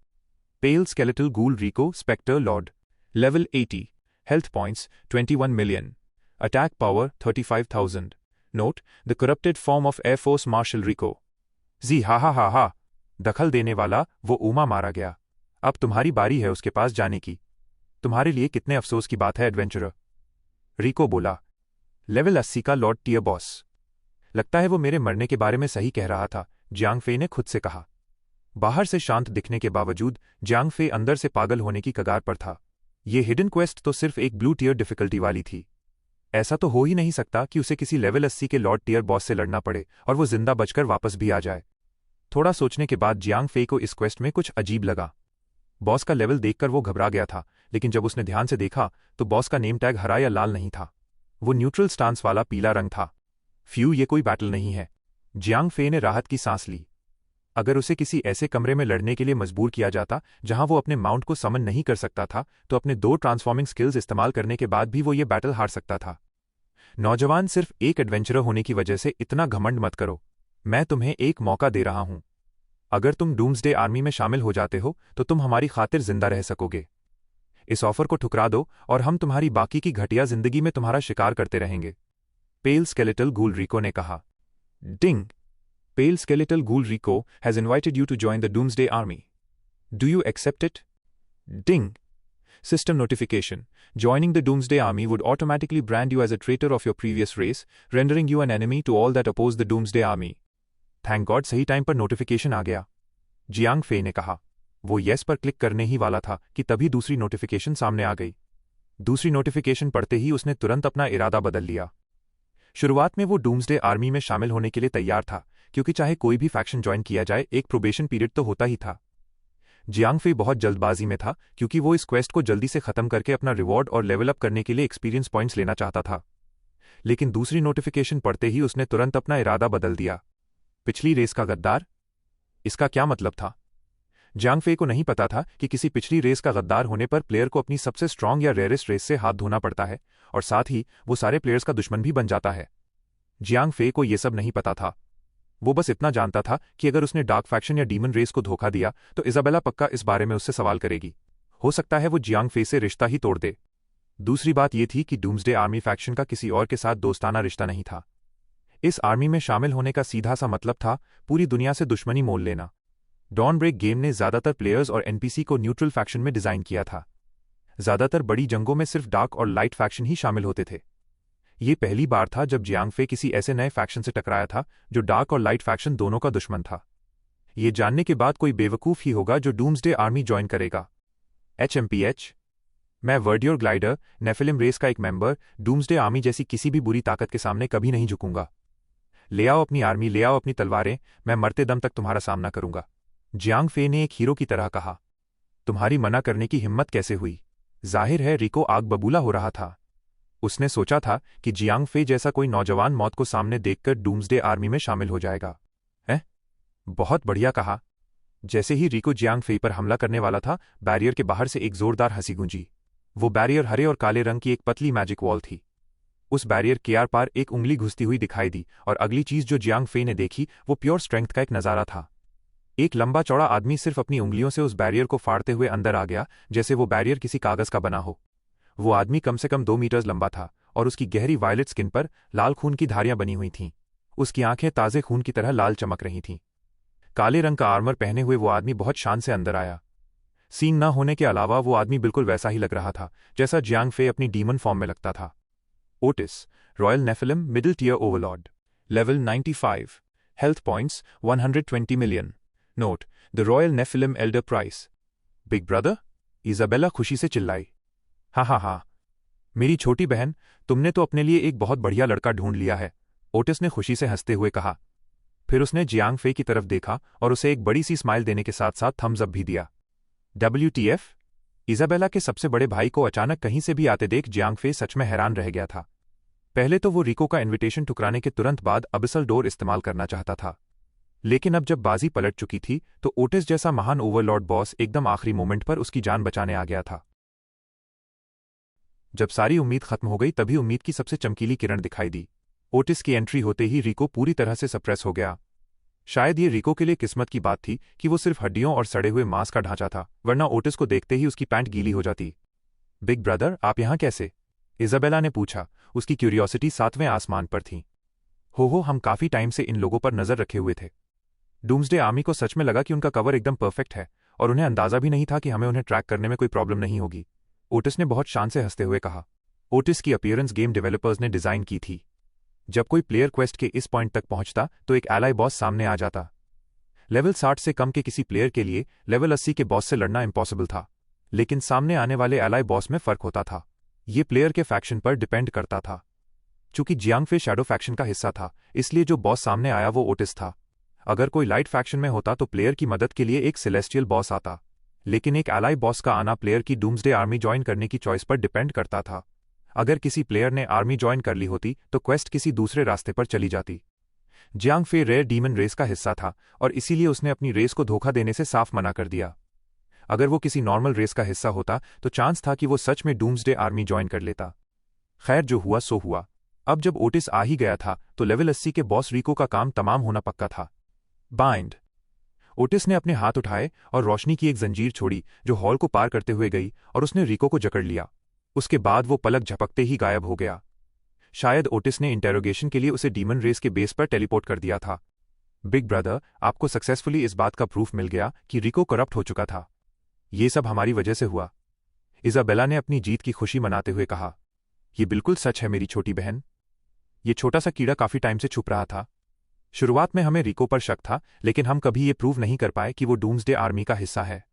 Pale skeletal ghoul Rico, spectre lord, level 80, health points 21 million, attack power 35,000। Note, the corrupted form of air force marshal Rico. जी हा, दखल देने वाला वो उमा मारा गया। अब तुम्हारी बारी है उसके पास जाने की। तुम्हारे लिए कितने अफसोस की बात है, एडवेंचरर, रिको बोला। लेवल 80 का लॉर्ड टियर बॉस। लगता है वो मेरे मरने के बारे में सही कह रहा था, जियांग फे ने खुद से कहा। बाहर से शांत दिखने के बावजूद जियांग फे अंदर से पागल होने की कगार पर था। ये हिडन क्वेस्ट तो सिर्फ एक ब्लू टियर डिफिकल्टी वाली थी। ऐसा तो हो ही नहीं सकता कि उसे किसी लेवल 80 के लॉर्ड टियर बॉस से लड़ना पड़े और वो जिंदा बचकर वापस भी आ जाए। थोड़ा सोचने के बाद जियांग फे को इस क्वेस्ट में कुछ अजीब लगा। बॉस का लेवल देखकर वो घबरा गया था, लेकिन जब उसने ध्यान से देखा तो बॉस का नेम टैग हरा या लाल नहीं था। वो न्यूट्रल स्टांस वाला पीला रंग था। फ्यू, ये कोई बैटल नहीं है। जियांग फे ने राहत की सांस ली। अगर उसे किसी ऐसे कमरे में लड़ने के लिए मजबूर किया जाता जहां वो अपने माउंट को समन नहीं कर सकता था तो अपने 2 ट्रांसफॉर्मिंग स्किल्स इस्तेमाल करने के बाद भी वो ये बैटल हार सकता था। नौजवान, सिर्फ एक एडवेंचरर होने की वजह से इतना घमंड मत करो। मैं तुम्हें एक मौका दे रहा हूं। अगर तुम डूम्सडे आर्मी में शामिल हो जाते हो तो तुम हमारी खातिर जिंदा रह सकोगे। इस ऑफर को ठुकरा दो और हम तुम्हारी बाकी की घटिया जिंदगी में तुम्हारा शिकार करते रहेंगे, पेल स्केलेटल गूल रिको ने कहा। Ding! Pale skeletal ghoul Rico has invited you to join the doomsday army. Do you accept it? Ding! System notification. Joining the Doomsday Army would automatically brand you as a traitor of your previous race, rendering you an enemy to all that oppose the Doomsday Army. Thank God, सही time पर notification आ गया, Jiang Fei ने कहा। वो yes पर click करने ही वाला था कि तभी दूसरी नोटिफिकेशन सामने आ गई। दूसरी नोटिफिकेशन पढ़ते ही उसने तुरंत अपना इरादा बदल लिया। शुरुआत में वो डूम्सडे आर्मी में शामिल होने के लिए तैयार था, क्योंकि चाहे कोई भी फैक्शन ज्वाइन किया जाए एक प्रोबेशन पीरियड तो होता ही था। जियांग फे बहुत जल्दबाजी में था क्योंकि वो इस क्वेस्ट को जल्दी से खत्म करके अपना रिवॉर्ड और लेवल अप करने के लिए एक्सपीरियंस पॉइंट्स लेना चाहता था। लेकिन दूसरी नोटिफिकेशन पढ़ते ही उसने तुरंत अपना इरादा बदल दिया। पिछली रेस का गद्दार? इसका क्या मतलब था? जियांग फे को नहीं पता था कि किसी पिछली रेस का गद्दार होने पर प्लेयर को अपनी सबसे स्ट्रांग या रेयरेस्ट रेस से हाथ धोना पड़ता है और साथ ही वो सारे प्लेयर्स का दुश्मन भी बन जाता है। जियांग फे को यह सब नहीं पता था। वो बस इतना जानता था कि अगर उसने डार्क फैक्शन या डीमन रेस को धोखा दिया तो इजाबेला पक्का इस बारे में उससे सवाल करेगी। हो सकता है वो जियांग फे से रिश्ता ही तोड़ दे। दूसरी बात यह थी कि डूम्सडे आर्मी फैक्शन का किसी और के साथ दोस्ताना रिश्ता नहीं था। इस आर्मी में शामिल होने का सीधा सा मतलब था पूरी दुनिया से दुश्मनी मोल लेना। डॉनब्रेक गेम ने ज्यादातर प्लेयर्स और एनपीसी को न्यूट्रल फैक्शन में डिजाइन किया था। ज्यादातर बड़ी जंगों में सिर्फ डार्क और लाइट फैक्शन ही शामिल होते थे। ये पहली बार था जब जियांग फे किसी ऐसे नए फैक्शन से टकराया था जो डार्क और लाइट फैक्शन दोनों का दुश्मन था। ये जानने के बाद कोई बेवकूफ ही होगा जो डूम्सडे आर्मी ज्वाइन करेगा। HMPH, मैं वर्डियोर ग्लाइडर, नेफिलिम रेस का एक मेंबर, डूम्सडे आर्मी जैसी किसी भी बुरी ताकत के सामने कभी नहीं झुकूंगा। ले आओ अपनी आर्मी, ले आओ अपनी तलवारें, मैं मरते दम तक तुम्हारा सामना करूंगा। जियांग फे ने एक हीरो की तरह कहा। तुम्हारी मना करने की हिम्मत कैसे हुई? जाहिर है रिको आग बबूला हो रहा था। उसने सोचा था कि जियांग फे जैसा कोई नौजवान मौत को सामने देखकर डूम्सडे आर्मी में शामिल हो जाएगा। बहुत बढ़िया कहा। जैसे ही रिको जियांग फे पर हमला करने वाला था, बैरियर के बाहर से एक जोरदार हंसी गूंजी। वो बैरियर हरे और काले रंग की एक पतली मैजिक वॉल थी। उस बैरियर के आर पार एक उंगली घुसती हुई दिखाई दी और अगली चीज जो जियांग फे ने देखी वो प्योर स्ट्रेंथ का एक नजारा था। एक लंबा चौड़ा आदमी सिर्फ अपनी उंगलियों से उस बैरियर को फाड़ते हुए अंदर आ गया, जैसे वो बैरियर किसी कागज का बना हो। वो आदमी कम से कम 2 मीटर लंबा था और उसकी गहरी वायलेट स्किन पर लाल खून की धारियां बनी हुई थीं। उसकी आंखें ताजे खून की तरह लाल चमक रही थीं। काले रंग का आर्मर पहने हुए वो आदमी बहुत शान से अंदर आया। सीन न होने के अलावा वो आदमी बिल्कुल वैसा ही लग रहा था जैसा जियांग फे अपनी डीमन फॉर्म में लगता था। Otis, royal Nephilim middle tier overlord, level 95, health points 120 million. Note, the royal Nephilim elder price. Big brother? Isabella खुशी से चिल्लाई। हाँ, मेरी छोटी बहन, तुमने तो अपने लिए एक बहुत बढ़िया लड़का ढूंढ लिया है, ओटिस ने खुशी से हंसते हुए कहा। फिर उसने जियांग फे की तरफ देखा और उसे एक बड़ी सी स्माइल देने के साथ साथ थम्स अप भी दिया। WTF? इजाबेला के सबसे बड़े भाई को अचानक कहीं से भी आते देख जियांग फे सच में हैरान रह गया था। पहले तो वो रिको का इनविटेशन ठुकराने के तुरंत बाद अबिसल डोर इस्तेमाल करना चाहता था, लेकिन अब जब बाजी पलट चुकी थी तो ओटिस जैसा महान ओवरलॉर्ड बॉस एकदम आखिरी मोमेंट पर उसकी जान बचाने आ गया था। जब सारी उम्मीद खत्म हो गई तभी उम्मीद की सबसे चमकीली किरण दिखाई दी। ओटिस की एंट्री होते ही रिको पूरी तरह से सप्रेस हो गया। शायद ये रिको के लिए किस्मत की बात थी कि वो सिर्फ हड्डियों और सड़े हुए मांस का ढांचा था, वरना ओटिस को देखते ही उसकी पैंट गीली हो जाती। बिग ब्रदर, आप यहां कैसे? इजाबेला ने पूछा। उसकी क्यूरियोसिटी 7वें आसमान पर थी। हो, हम काफी टाइम से इन लोगों पर नजर रखे हुए थे। डूम्सडे आर्मी को सच में लगा कि उनका कवर एकदम परफेक्ट है और उन्हें अंदाजा भी नहीं था कि हमें उन्हें ट्रैक करने में कोई प्रॉब्लम नहीं होगी, ओटिस ने बहुत शान से हंसते हुए कहा। ओटिस की अपीयरेंस गेम डेवलपर्स ने डिजाइन की थी। जब कोई प्लेयर क्वेस्ट के इस पॉइंट तक पहुंचता तो एक एलाई बॉस सामने आ जाता। लेवल 60 से कम के किसी प्लेयर के लिए लेवल 80 के बॉस से लड़ना इम्पॉसिबल था, लेकिन सामने आने वाले एलाई बॉस में फर्क होता था। ये प्लेयर के फैक्शन पर डिपेंड करता था। चूंकि जियांग फे शैडो फैक्शन का हिस्सा था, इसलिए जो बॉस सामने आया वो ओटिस था। अगर कोई लाइट फैक्शन में होता तो प्लेयर की मदद के लिए एक सेलेस्टियल बॉस आता, लेकिन एक एलाई बॉस का आना प्लेयर की डूम्सडे आर्मी ज्वाइन करने की चॉइस पर डिपेंड करता था। अगर किसी प्लेयर ने आर्मी ज्वाइन कर ली होती तो क्वेस्ट किसी दूसरे रास्ते पर चली जाती। जियांग फे रेयर डीमन रेस का हिस्सा था और इसीलिए उसने अपनी रेस को धोखा देने से साफ मना कर दिया। अगर वो किसी नॉर्मल रेस का हिस्सा होता तो चांस था कि वो सच में डूम्सडे आर्मी ज्वाइन कर लेता। खैर, जो हुआ सो हुआ। अब जब ओटिस आ ही गया था तो लेवल 80 के बॉस रिको का काम तमाम होना पक्का था। बाइंड। ओटिस ने अपने हाथ उठाए और रोशनी की एक जंजीर छोड़ी जो हॉल को पार करते हुए गई और उसने रिको को जकड़ लिया। उसके बाद वो पलक झपकते ही गायब हो गया। शायद ओटिस ने इंटेरोगेशन के लिए उसे डीमन रेस के बेस पर टेलीपोर्ट कर दिया था। बिग ब्रदर, आपको सक्सेसफुली इस बात का प्रूफ मिल गया कि रिको करप्ट हो चुका था। ये सब हमारी वजह से हुआ, इजाबेला ने अपनी जीत की खुशी मनाते हुए कहा। ये बिल्कुल सच है मेरी छोटी बहन। ये छोटा सा कीड़ा काफी टाइम से छुप रहा था। शुरुआत में हमें रिको पर शक था, लेकिन हम कभी ये प्रूव नहीं कर पाए कि वो डूम्सडे आर्मी का हिस्सा है।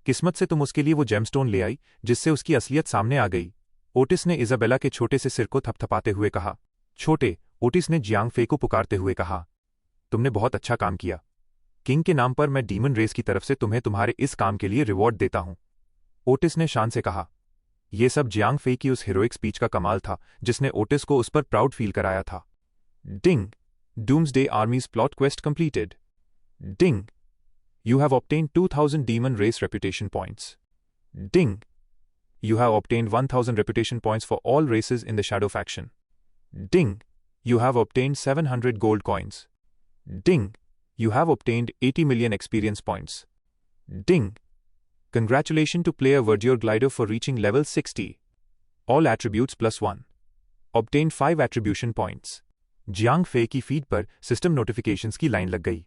किस्मत से तुम उसके लिए वो जेमस्टोन ले आई जिससे उसकी असलियत सामने आ गई, ओटिस ने इजाबेला के छोटे से सिर को थपथपाते हुए कहा। छोटे, ओटिस ने जियांग फे को पुकारते हुए कहा। तुमने बहुत अच्छा काम किया। किंग के नाम पर मैं डीमन रेस की तरफ से तुम्हें तुम्हारे इस काम के लिए रिवॉर्ड देता हूं। ओटिस ने शान से कहा। यह सब जियांग फेई की उस हीरोइक स्पीच का कमाल था जिसने ओटिस को उस पर प्राउड फील कराया था। Ding, doomsday armies plot quest completed. Ding, you have obtained 2000 demon race reputation points. Ding, you have obtained 1000 reputation points for all races in the Shadow faction. Ding, you have obtained 700 gold coins. Ding, you have obtained 80 million experience points. Ding, congratulations to player Verdure Glider for reaching level 60. All attributes +1. Obtained 5 attribution points. Jiang फे की feed पर system notifications की line लग गई।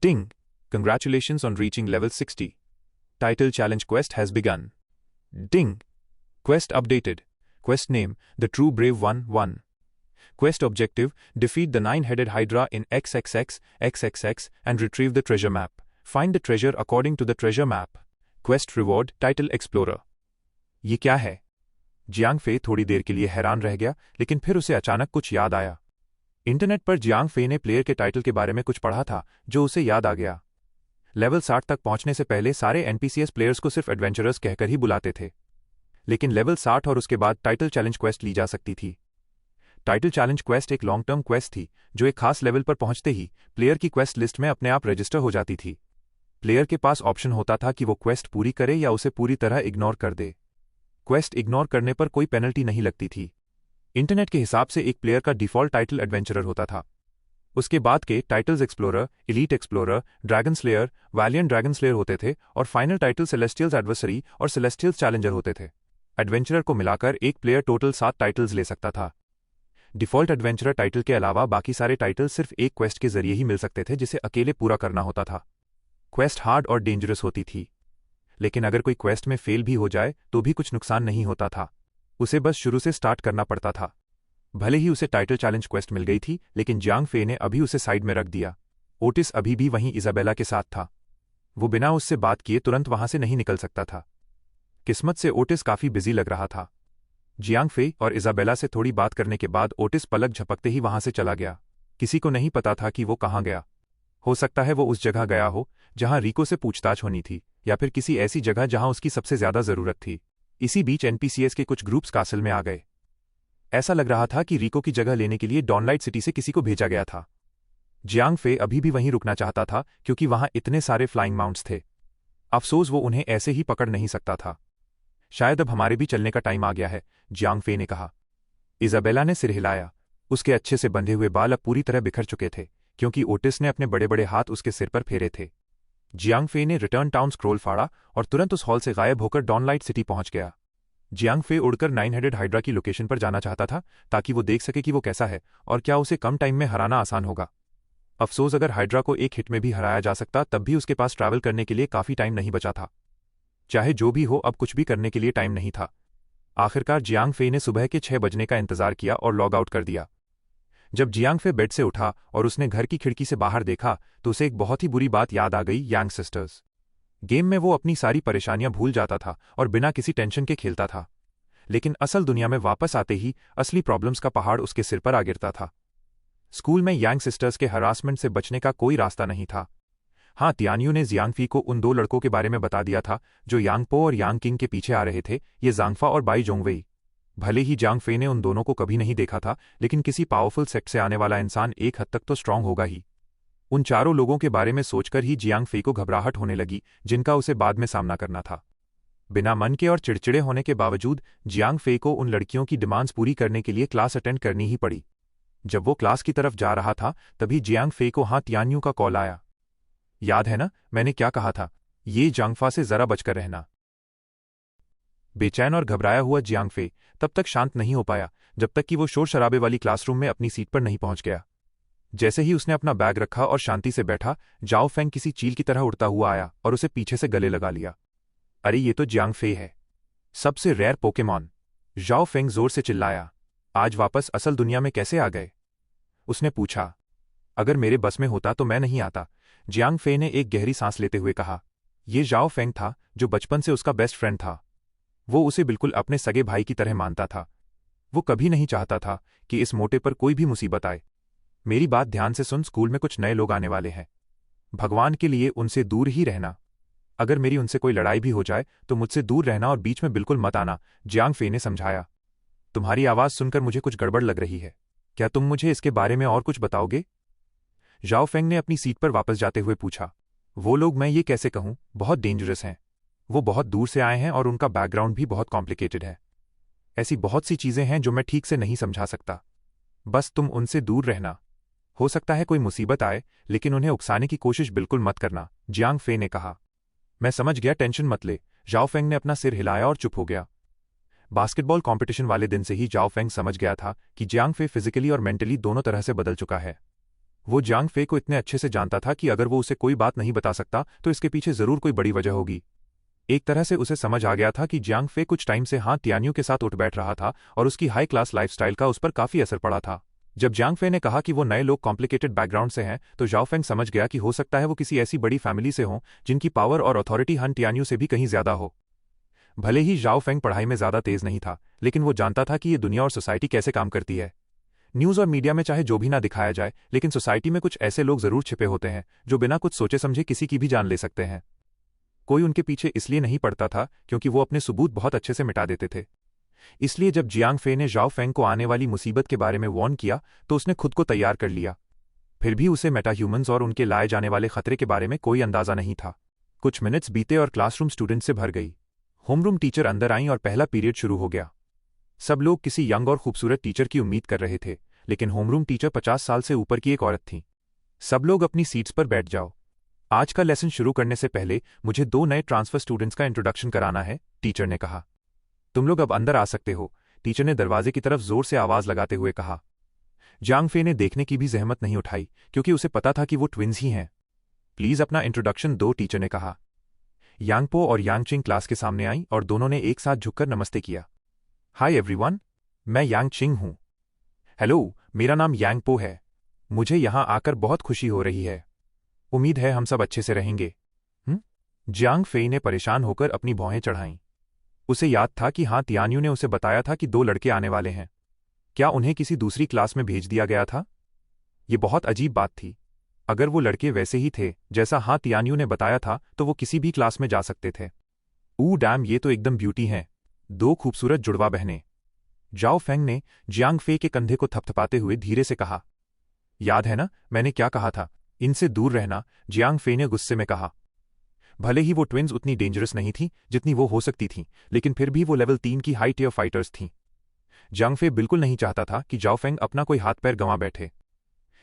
Ding, congratulations on reaching level 60. Title challenge quest has begun. Ding. Quest updated. Quest name, The True Brave 1-1. Quest objective, defeat the 9-headed Hydra in XXX and retrieve the treasure map. Find the treasure according to the treasure map. Quest reward, Title Explorer. ये क्या है? Jiang फे थोड़ी देर के लिए हैरान रह गया, लेकिन फिर उसे अचानक कुछ याद आया। इंटरनेट पर जियांग फे ने प्लेयर के टाइटल के बारे में कुछ पढ़ा था जो उसे याद आ गया। लेवल 60 तक पहुंचने से पहले सारे एनपीसीएस प्लेयर्स को सिर्फ एडवेंचरर्स कहकर ही बुलाते थे, लेकिन लेवल 60 और उसके बाद टाइटल चैलेंज क्वेस्ट ली जा सकती थी। टाइटल चैलेंज क्वेस्ट एक लॉन्ग टर्म क्वेस्ट थी जो एक खास लेवल पर पहुंचते ही प्लेयर की क्वेस्ट लिस्ट में अपने आप रजिस्टर हो जाती थी। प्लेयर के पास ऑप्शन होता था कि वो क्वेस्ट पूरी करे या उसे पूरी तरह इग्नोर कर दे। क्वेस्ट इग्नोर करने पर कोई पेनल्टी नहीं लगती थी। इंटरनेट के हिसाब से एक प्लेयर का डिफॉल्ट टाइटल एडवेंचरर होता था। उसके बाद के titles explorer, elite explorer, dragon slayer, valiant dragon slayer होते थे और फाइनल टाइटल सेलेस्टियल्स एडवर्सरी और सेलेस्टियल्स चैलेंजर होते थे। एडवेंचरर को मिलाकर एक प्लेयर टोटल 7 टाइटल्स ले सकता था। डिफॉल्ट एडवेंचरर टाइटल के अलावा बाकी सारे टाइटल सिर्फ एक क्वेस्ट के जरिए ही मिल सकते थे जिसे अकेले पूरा करना होता था। क्वेस्ट हार्ड और डेंजरस होती थी, लेकिन अगर कोई क्वेस्ट में फेल भी हो जाए तो भी कुछ नुकसान नहीं होता था। उसे बस शुरू से स्टार्ट करना पड़ता था। भले ही उसे टाइटल चैलेंज क्वेस्ट मिल गई थी, लेकिन जियांग फे ने अभी उसे साइड में रख दिया। ओटिस अभी भी वहीं इजाबेला के साथ था। वो बिना उससे बात किए तुरंत वहां से नहीं निकल सकता था। किस्मत से ओटिस काफी बिजी लग रहा था। जियांग फे और इजाबेला से थोड़ी बात करने के बाद ओटिस पलक झपकते ही वहां से चला गया। किसी को नहीं पता था कि वो कहाँ गया। हो सकता है वो उस जगह गया हो जहां रिको से पूछताछ होनी थी, या फिर किसी ऐसी जगह जहां उसकी सबसे ज्यादा जरूरत थी। इसी बीच एनपीसीएस के कुछ ग्रुप्स कासल में आ गए। ऐसा लग रहा था कि रिको की जगह लेने के लिए डॉनलाइट सिटी से किसी को भेजा गया था। जियांग फे अभी भी वहीं रुकना चाहता था क्योंकि वहां इतने सारे फ्लाइंग माउंट्स थे। अफसोस वो उन्हें ऐसे ही पकड़ नहीं सकता था। शायद अब हमारे भी चलने का टाइम आ गया है, जियांग फे ने कहा। इजाबेला ने सिर हिलाया। उसके अच्छे से बंधे हुए बाल अब पूरी तरह बिखर चुके थे क्योंकि ओटिस ने अपने बड़े बड़े हाथ उसके सिर पर फेरे थे। जियांग फे ने रिटर्न टाउन स्क्रोल फाड़ा और तुरंत उस हॉल से गायब होकर डॉनलाइट सिटी पहुंच गया। जियांग फे उड़कर 9-हेडेड हाइड्रा की लोकेशन पर जाना चाहता था ताकि वो देख सके कि वो कैसा है और क्या उसे कम टाइम में हराना आसान होगा। अफसोस अगर हाइड्रा को एक हिट में भी हराया जा सकता तब भी उसके पास ट्रैवल करने के लिए काफी टाइम नहीं बचा था। चाहे जो भी हो, अब कुछ भी करने के लिए टाइम नहीं था। आखिरकार जियांग फे ने सुबह के 6 बजने का इंतजार किया और लॉग आउट कर दिया। जब जियांग फे बेड से उठा और उसने घर की खिड़की से बाहर देखा तो उसे एक बहुत ही बुरी बात याद आ गई, यांग सिस्टर्स। गेम में वो अपनी सारी परेशानियां भूल जाता था और बिना किसी टेंशन के खेलता था, लेकिन असल दुनिया में वापस आते ही असली प्रॉब्लम्स का पहाड़ उसके सिर पर आ गिरता था। स्कूल में यांग सिस्टर्स के हरासमेंट से बचने का कोई रास्ता नहीं था। हाँ, तियान्यू ने जियांग फी को उन 2 लड़कों के बारे में बता दिया था जो यांग पो और यांग किंग के पीछे आ रहे थे, ये जांगफा और बाई जोंगवेई। भले ही जियांग फे ने उन दोनों को कभी नहीं देखा था, लेकिन किसी पावरफुल सेक्ट से आने वाला इंसान एक हद तक तो स्ट्रांग होगा ही। उन चारों लोगों के बारे में सोचकर ही जियांग फे को घबराहट होने लगी, जिनका उसे बाद में सामना करना था। बिना मन के और चिड़चिड़े होने के बावजूद जियांग फे को उन लड़कियों की डिमांड्स पूरी करने के लिए क्लास अटेंड करनी ही पड़ी। जब वो क्लास की तरफ जा रहा था तभी जियांग फे को हाँ तियान्यू का कॉल आया। याद है ना, मैंने क्या कहा था, ये जांगफा से जरा बचकर रहना। बेचैन और घबराया हुआ जियांग फे तब तक शांत नहीं हो पाया जब तक कि वो शोर शराबे वाली क्लासरूम में अपनी सीट पर नहीं पहुंच गया। जैसे ही उसने अपना बैग रखा और शांति से बैठा, जाओ फेंग किसी चील की तरह उड़ता हुआ आया और उसे पीछे से गले लगा लिया। अरे ये तो जियांग फे है, सबसे रेयर पोकेमॉन। जाओ फेंग जोर से चिल्लाया। आज वापस असल दुनिया में कैसे आ गए? उसने पूछा। अगर मेरे बस में होता तो मैं नहीं आता, जियांग फे ने एक गहरी सांस लेते हुए कहा। ये जाओ फेंग था जो बचपन से उसका बेस्ट फ्रेंड था। वो उसे बिल्कुल अपने सगे भाई की तरह मानता था। वो कभी नहीं चाहता था कि इस मोटे पर कोई भी मुसीबत आए। मेरी बात ध्यान से सुन, स्कूल में कुछ नए लोग आने वाले हैं। भगवान के लिए उनसे दूर ही रहना। अगर मेरी उनसे कोई लड़ाई भी हो जाए तो मुझसे दूर रहना और बीच में बिल्कुल मत आना, जियांग फे ने समझाया। तुम्हारी आवाज़ सुनकर मुझे कुछ गड़बड़ लग रही है। क्या तुम मुझे इसके बारे में और कुछ बताओगे? जाओ फेंग ने अपनी सीट पर वापस जाते हुए पूछा। वो लोग, मैं ये कैसे कहूं, बहुत डेंजरस हैं। वो बहुत दूर से आए हैं और उनका बैकग्राउंड भी बहुत कॉम्प्लिकेटेड है। ऐसी बहुत सी चीज़ें हैं जो मैं ठीक से नहीं समझा सकता। बस तुम उनसे दूर रहना। हो सकता है कोई मुसीबत आए, लेकिन उन्हें उकसाने की कोशिश बिल्कुल मत करना, जियांग फे ने कहा। मैं समझ गया, टेंशन मत ले। जाओ फेंग ने अपना सिर हिलाया और चुप हो गया। बास्केटबॉल कंपटीशन वाले दिन से ही जाओ फेंग समझ गया था कि जियांग फे फिजिकली और मेंटली दोनों तरह से बदल चुका है। वो जियांग फे को इतने अच्छे से जानता था कि अगर वो उसे कोई बात नहीं बता सकता तो इसके पीछे जरूर कोई बड़ी वजह होगी। एक तरह से उसे समझ आ गया था कि जियांग फे कुछ टाइम से हां तियान्यू के साथ उठ बैठ रहा था और उसकी हाई क्लास लाइफस्टाइल का उस पर काफी असर पड़ा था। जब जियांग फे ने कहा कि वो नए लोग कॉम्प्लिकेटेड बैकग्राउंड से हैं तो जाओ फेंग समझ गया कि हो सकता है वो किसी ऐसी बड़ी फैमिली से हों जिनकी पावर और अथॉरिटी हान तियान्यू से भी कहीं ज्यादा हो। भले ही जाओ फेंग पढ़ाई में ज्यादा तेज नहीं था, लेकिन वो जानता था कि ये दुनिया और सोसाइटी कैसे काम करती है। न्यूज़ और मीडिया में चाहे जो भी ना दिखाया जाए, लेकिन सोसाइटी में कुछ ऐसे लोग जरूर छिपे होते हैं जो बिना कुछ सोचे समझे किसी की भी जान ले सकते हैं। कोई उनके पीछे इसलिए नहीं पड़ता था क्योंकि वो अपने सबूत बहुत अच्छे से मिटा देते थे। इसलिए जब जियांग फे ने जाओ फेंग को आने वाली मुसीबत के बारे में वॉर्न किया तो उसने खुद को तैयार कर लिया। फिर भी उसे मेटा ह्यूमंस और उनके लाए जाने वाले खतरे के बारे में कोई अंदाजा नहीं था। कुछ मिनट्स बीते और क्लासरूम स्टूडेंट से भर गई। होमरूम टीचर अंदर आईं और पहला पीरियड शुरू हो गया। सब लोग किसी यंग और खूबसूरत टीचर की उम्मीद कर रहे थे, लेकिन होमरूम टीचर 50 साल से ऊपर की एक औरत थी। सब लोग अपनी सीट्स पर बैठ जाओ। आज का लेसन शुरू करने से पहले मुझे 2 नए ट्रांसफर स्टूडेंट्स का इंट्रोडक्शन कराना है, टीचर ने कहा। तुम लोग अब अंदर आ सकते हो, टीचर ने दरवाजे की तरफ जोर से आवाज लगाते हुए कहा। जियांग फे ने देखने की भी जहमत नहीं उठाई क्योंकि उसे पता था कि वो ट्विन्स ही हैं। प्लीज अपना इंट्रोडक्शन दो, टीचर ने कहा। यांगपो और यांगचिंग क्लास के सामने आई और दोनों ने एक साथ झुककर नमस्ते किया। हाय एवरीवन, मैं यांगचिंग हूं। हेलो, मेरा नाम यांगपो है। मुझे यहां आकर बहुत खुशी हो रही है। उम्मीद है हम सब अच्छे से रहेंगे। जियांग फे ने परेशान होकर अपनी भौहें चढ़ाईं। उसे याद था कि हां तियान्यू ने उसे बताया था कि 2 लड़के आने वाले हैं। क्या उन्हें किसी दूसरी क्लास में भेज दिया गया था? ये बहुत अजीब बात थी। अगर वो लड़के वैसे ही थे जैसा हां तियान्यू ने बताया था तो वो किसी भी क्लास में जा सकते थे। डैम, ये तो एकदम ब्यूटी हैं, 2 खूबसूरत जुड़वा बहनें। जाओ फेंग ने जियांग फे के कंधे को थपथपाते हुए धीरे से कहा। याद है ना मैंने क्या कहा था, इनसे दूर रहना, जियांग फे ने गुस्से में कहा। भले ही वो ट्विन्स उतनी डेंजरस नहीं थी जितनी वो हो सकती थीं, लेकिन फिर भी वो लेवल 3 की हाई टियर फाइटर्स थीं। जियांग फे बिल्कुल नहीं चाहता था कि जाओ फेंग अपना कोई हाथ पैर गंवा बैठे।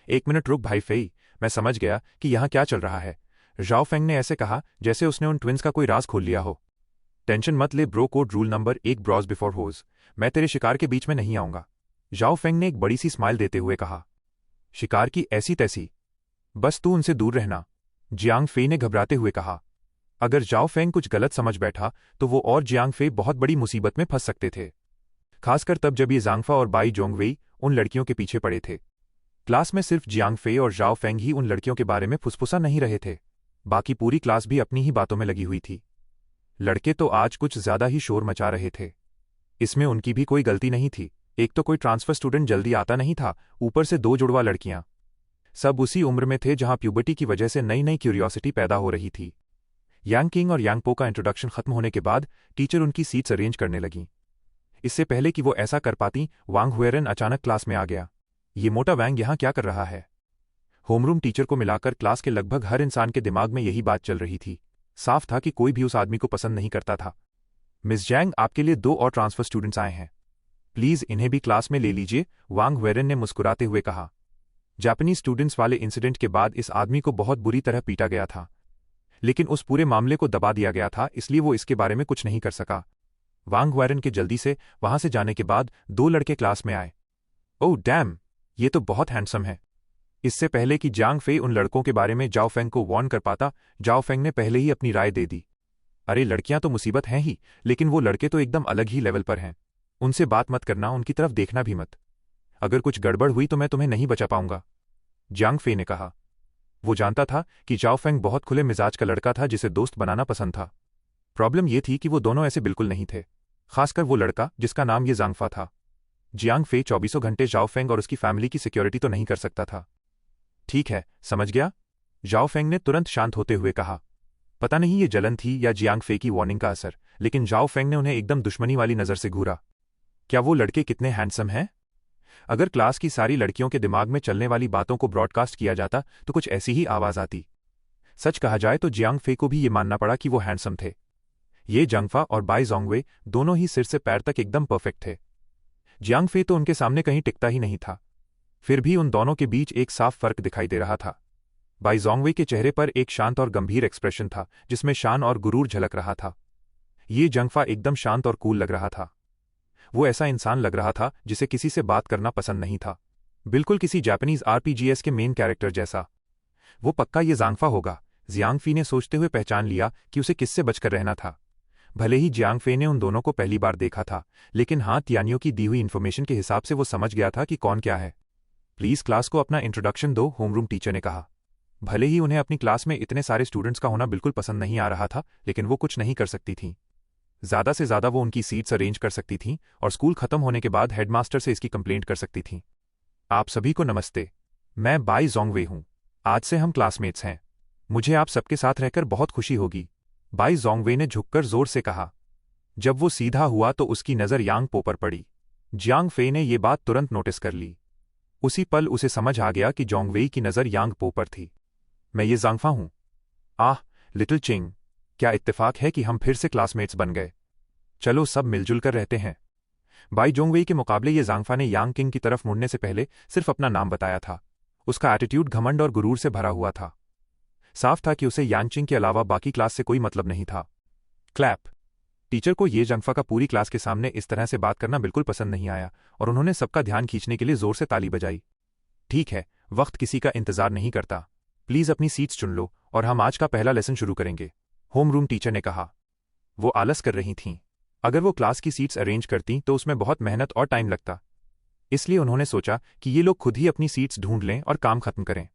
1 मिनट रुक भाई फेई, मैं समझ गया कि यहाँ क्या चल रहा है, जाओ फेंग ने ऐसे कहा जैसे उसने उन ट्विन्स का कोई राज खोल लिया हो। टेंशन मत ले bro, code rule number 1 bros before hoes, मैं तेरे शिकार के बीच में नहीं आऊंगा, जाओ फेंग ने एक बड़ी सी स्माइल देते हुए कहा। शिकार की ऐसी तैसी? बस तू उनसे दूर रहना, जियांग फे ने घबराते हुए कहा। अगर जाओ फेंग कुछ गलत समझ बैठा तो वो और जियांग फे बहुत बड़ी मुसीबत में फंस सकते थे, खासकर तब जब ये जांगफा और बाई जोंगवेई उन लड़कियों के पीछे पड़े थे। क्लास में सिर्फ जियांग फे और जाओ फेंग ही उन लड़कियों के बारे में फुसफुसा नहीं रहे थे, बाकी पूरी क्लास भी अपनी ही बातों में लगी हुई थी। लड़के तो आज कुछ ज्यादा ही शोर मचा रहे थे। इसमें उनकी भी कोई गलती नहीं थी, एक तो कोई ट्रांसफर स्टूडेंट जल्दी आता नहीं था, ऊपर से 2 जुड़वा लड़कियां। सब उसी उम्र में थे जहां प्यूबर्टी की वजह से नई नई क्यूरियोसिटी पैदा हो रही थी। यांग किंग और यांगपो का इंट्रोडक्शन खत्म होने के बाद टीचर उनकी सीट्स अरेंज करने लगीं। इससे पहले कि वो ऐसा कर पाती, वांग हुएरन अचानक क्लास में आ गया। ये मोटा वैंग यहां क्या कर रहा है? होमरूम टीचर को मिलाकर क्लास के लगभग हर इंसान के दिमाग में यही बात चल रही थी। साफ था कि कोई भी उस आदमी को पसंद नहीं करता था। मिस जैंग, आपके लिए 2 और ट्रांसफर स्टूडेंट्स आए हैं, प्लीज इन्हें भी क्लास में ले लीजिए, वांग हुएरन ने मुस्कुराते हुए कहा। जापानीज स्टूडेंट्स वाले इंसिडेंट के बाद इस आदमी को बहुत बुरी तरह पीटा गया था, लेकिन उस पूरे मामले को दबा दिया गया था, इसलिए वो इसके बारे में कुछ नहीं कर सका। वांग हुएरन के जल्दी से वहां से जाने के बाद 2 लड़के क्लास में आए। ओह डैम, ये तो बहुत हैंडसम है। इससे पहले कि जियांग फे उन लड़कों के बारे में जाओ फेंग को वार्न कर पाता, जाओ फेंग ने पहले ही अपनी राय दे दी। अरे लड़कियां तो मुसीबत हैं ही, लेकिन वो लड़के तो एकदम अलग ही लेवल पर हैं। उनसे बात मत करना, उनकी तरफ देखना भी मत। अगर कुछ गड़बड़ हुई तो मैं तुम्हें नहीं बचा पाऊंगा, जियांग फे ने कहा। वो जानता था कि जाओ फेंग बहुत खुले मिजाज का लड़का था जिसे दोस्त बनाना पसंद था। प्रॉब्लम ये थी कि वो दोनों ऐसे बिल्कुल नहीं थे, खासकर वो लड़का जिसका नाम ये जांगफा था। जियांग फे 24 घंटे जाओ फेंग और उसकी फैमिली की सिक्योरिटी तो नहीं कर सकता था। ठीक है, समझ गया, जाओ फेंग ने तुरंत शांत होते हुए कहा। पता नहीं ये जलन थी या जियांग फे की वार्निंग का असर, लेकिन जाओ फेंग ने उन्हें एकदम दुश्मनी वाली नजर से घूरा। क्या वो लड़के कितने हैंडसम हैं? अगर क्लास की सारी लड़कियों के दिमाग में चलने वाली बातों को ब्रॉडकास्ट किया जाता तो कुछ ऐसी ही आवाज आती। सच कहा जाए तो जियांग फे को भी ये मानना पड़ा कि वो हैंडसम थे। ये जंगफा और बाई जोंगवे दोनों ही सिर से पैर तक एकदम परफेक्ट थे। जियांग फे तो उनके सामने कहीं टिकता ही नहीं था। फिर भी उन दोनों के बीच एक साफ फर्क दिखाई दे रहा था। बाई जोंगवे के चेहरे पर एक शांत और गंभीर एक्सप्रेशन था जिसमें शान और गुरूर झलक रहा था। ये जंगफा एकदम शांत और कूल लग रहा था। वो ऐसा इंसान लग रहा था जिसे किसी से बात करना पसंद नहीं था, बिल्कुल किसी जापानीज आरपीजीएस के मेन कैरेक्टर जैसा। वो पक्का ये जांगफा होगा, जियांग फी ने सोचते हुए पहचान लिया कि उसे किससे बचकर रहना था। भले ही जियांग फे ने उन दोनों को पहली बार देखा था, लेकिन हाँ, तियानियों की दी हुई इन्फॉर्मेशन के हिसाब से वो समझ गया था कि कौन क्या है। प्लीज क्लास को अपना इंट्रोडक्शन दो, होमरूम टीचर ने कहा। भले ही उन्हें अपनी क्लास में इतने सारे स्टूडेंट्स का होना बिल्कुल पसंद नहीं आ रहा था, लेकिन वो कुछ नहीं कर सकती थीं। ज्यादा से ज्यादा वो उनकी सीट्स अरेंज कर सकती थीं और स्कूल खत्म होने के बाद हेडमास्टर से इसकी कंप्लेंट कर सकती थीं। आप सभी को नमस्ते, मैं बाई जोंगवे हूं। आज से हम क्लासमेट्स हैं। मुझे आप सबके साथ रहकर बहुत खुशी होगी, बाई जोंगवे ने झुककर जोर से कहा। जब वो सीधा हुआ तो उसकी नजर यांग पो पर पड़ी। जियांग फे ने ये बात तुरंत नोटिस कर ली। उसी पल उसे समझ आ गया कि जोंगवेई की नजर यांग पो पर थी। मैं ये जांगफा हूं। आह, लिटिल चिंग, क्या इत्तेफाक है कि हम फिर से क्लासमेट्स बन गए। चलो सब मिलजुल कर रहते हैं। बाई जोंगवेई के मुकाबले ये जांगफा ने यांग किंग की तरफ मुड़ने से पहले सिर्फ अपना नाम बताया था। उसका एटीट्यूड घमंड और गुरूर से भरा हुआ था। साफ था कि उसे यांगचिंग के अलावा बाकी क्लास से कोई मतलब नहीं था। क्लैप। टीचर को ये जंगफा का पूरी क्लास के सामने इस तरह से बात करना बिल्कुल पसंद नहीं आया और उन्होंने सबका ध्यान खींचने के लिए जोर से ताली बजाई। ठीक है, वक्त किसी का इंतजार नहीं करता। प्लीज अपनी सीट्स चुन लो और हम आज का पहला लेसन शुरू करेंगे, होमरूम टीचर ने कहा। वो आलस कर रही थीं। अगर वो क्लास की सीट्स अरेंज करती तो उसमें बहुत मेहनत और टाइम लगता। इसलिए उन्होंने सोचा कि ये लोग खुद ही अपनी सीट्स ढूंढ लें और काम खत्म करें।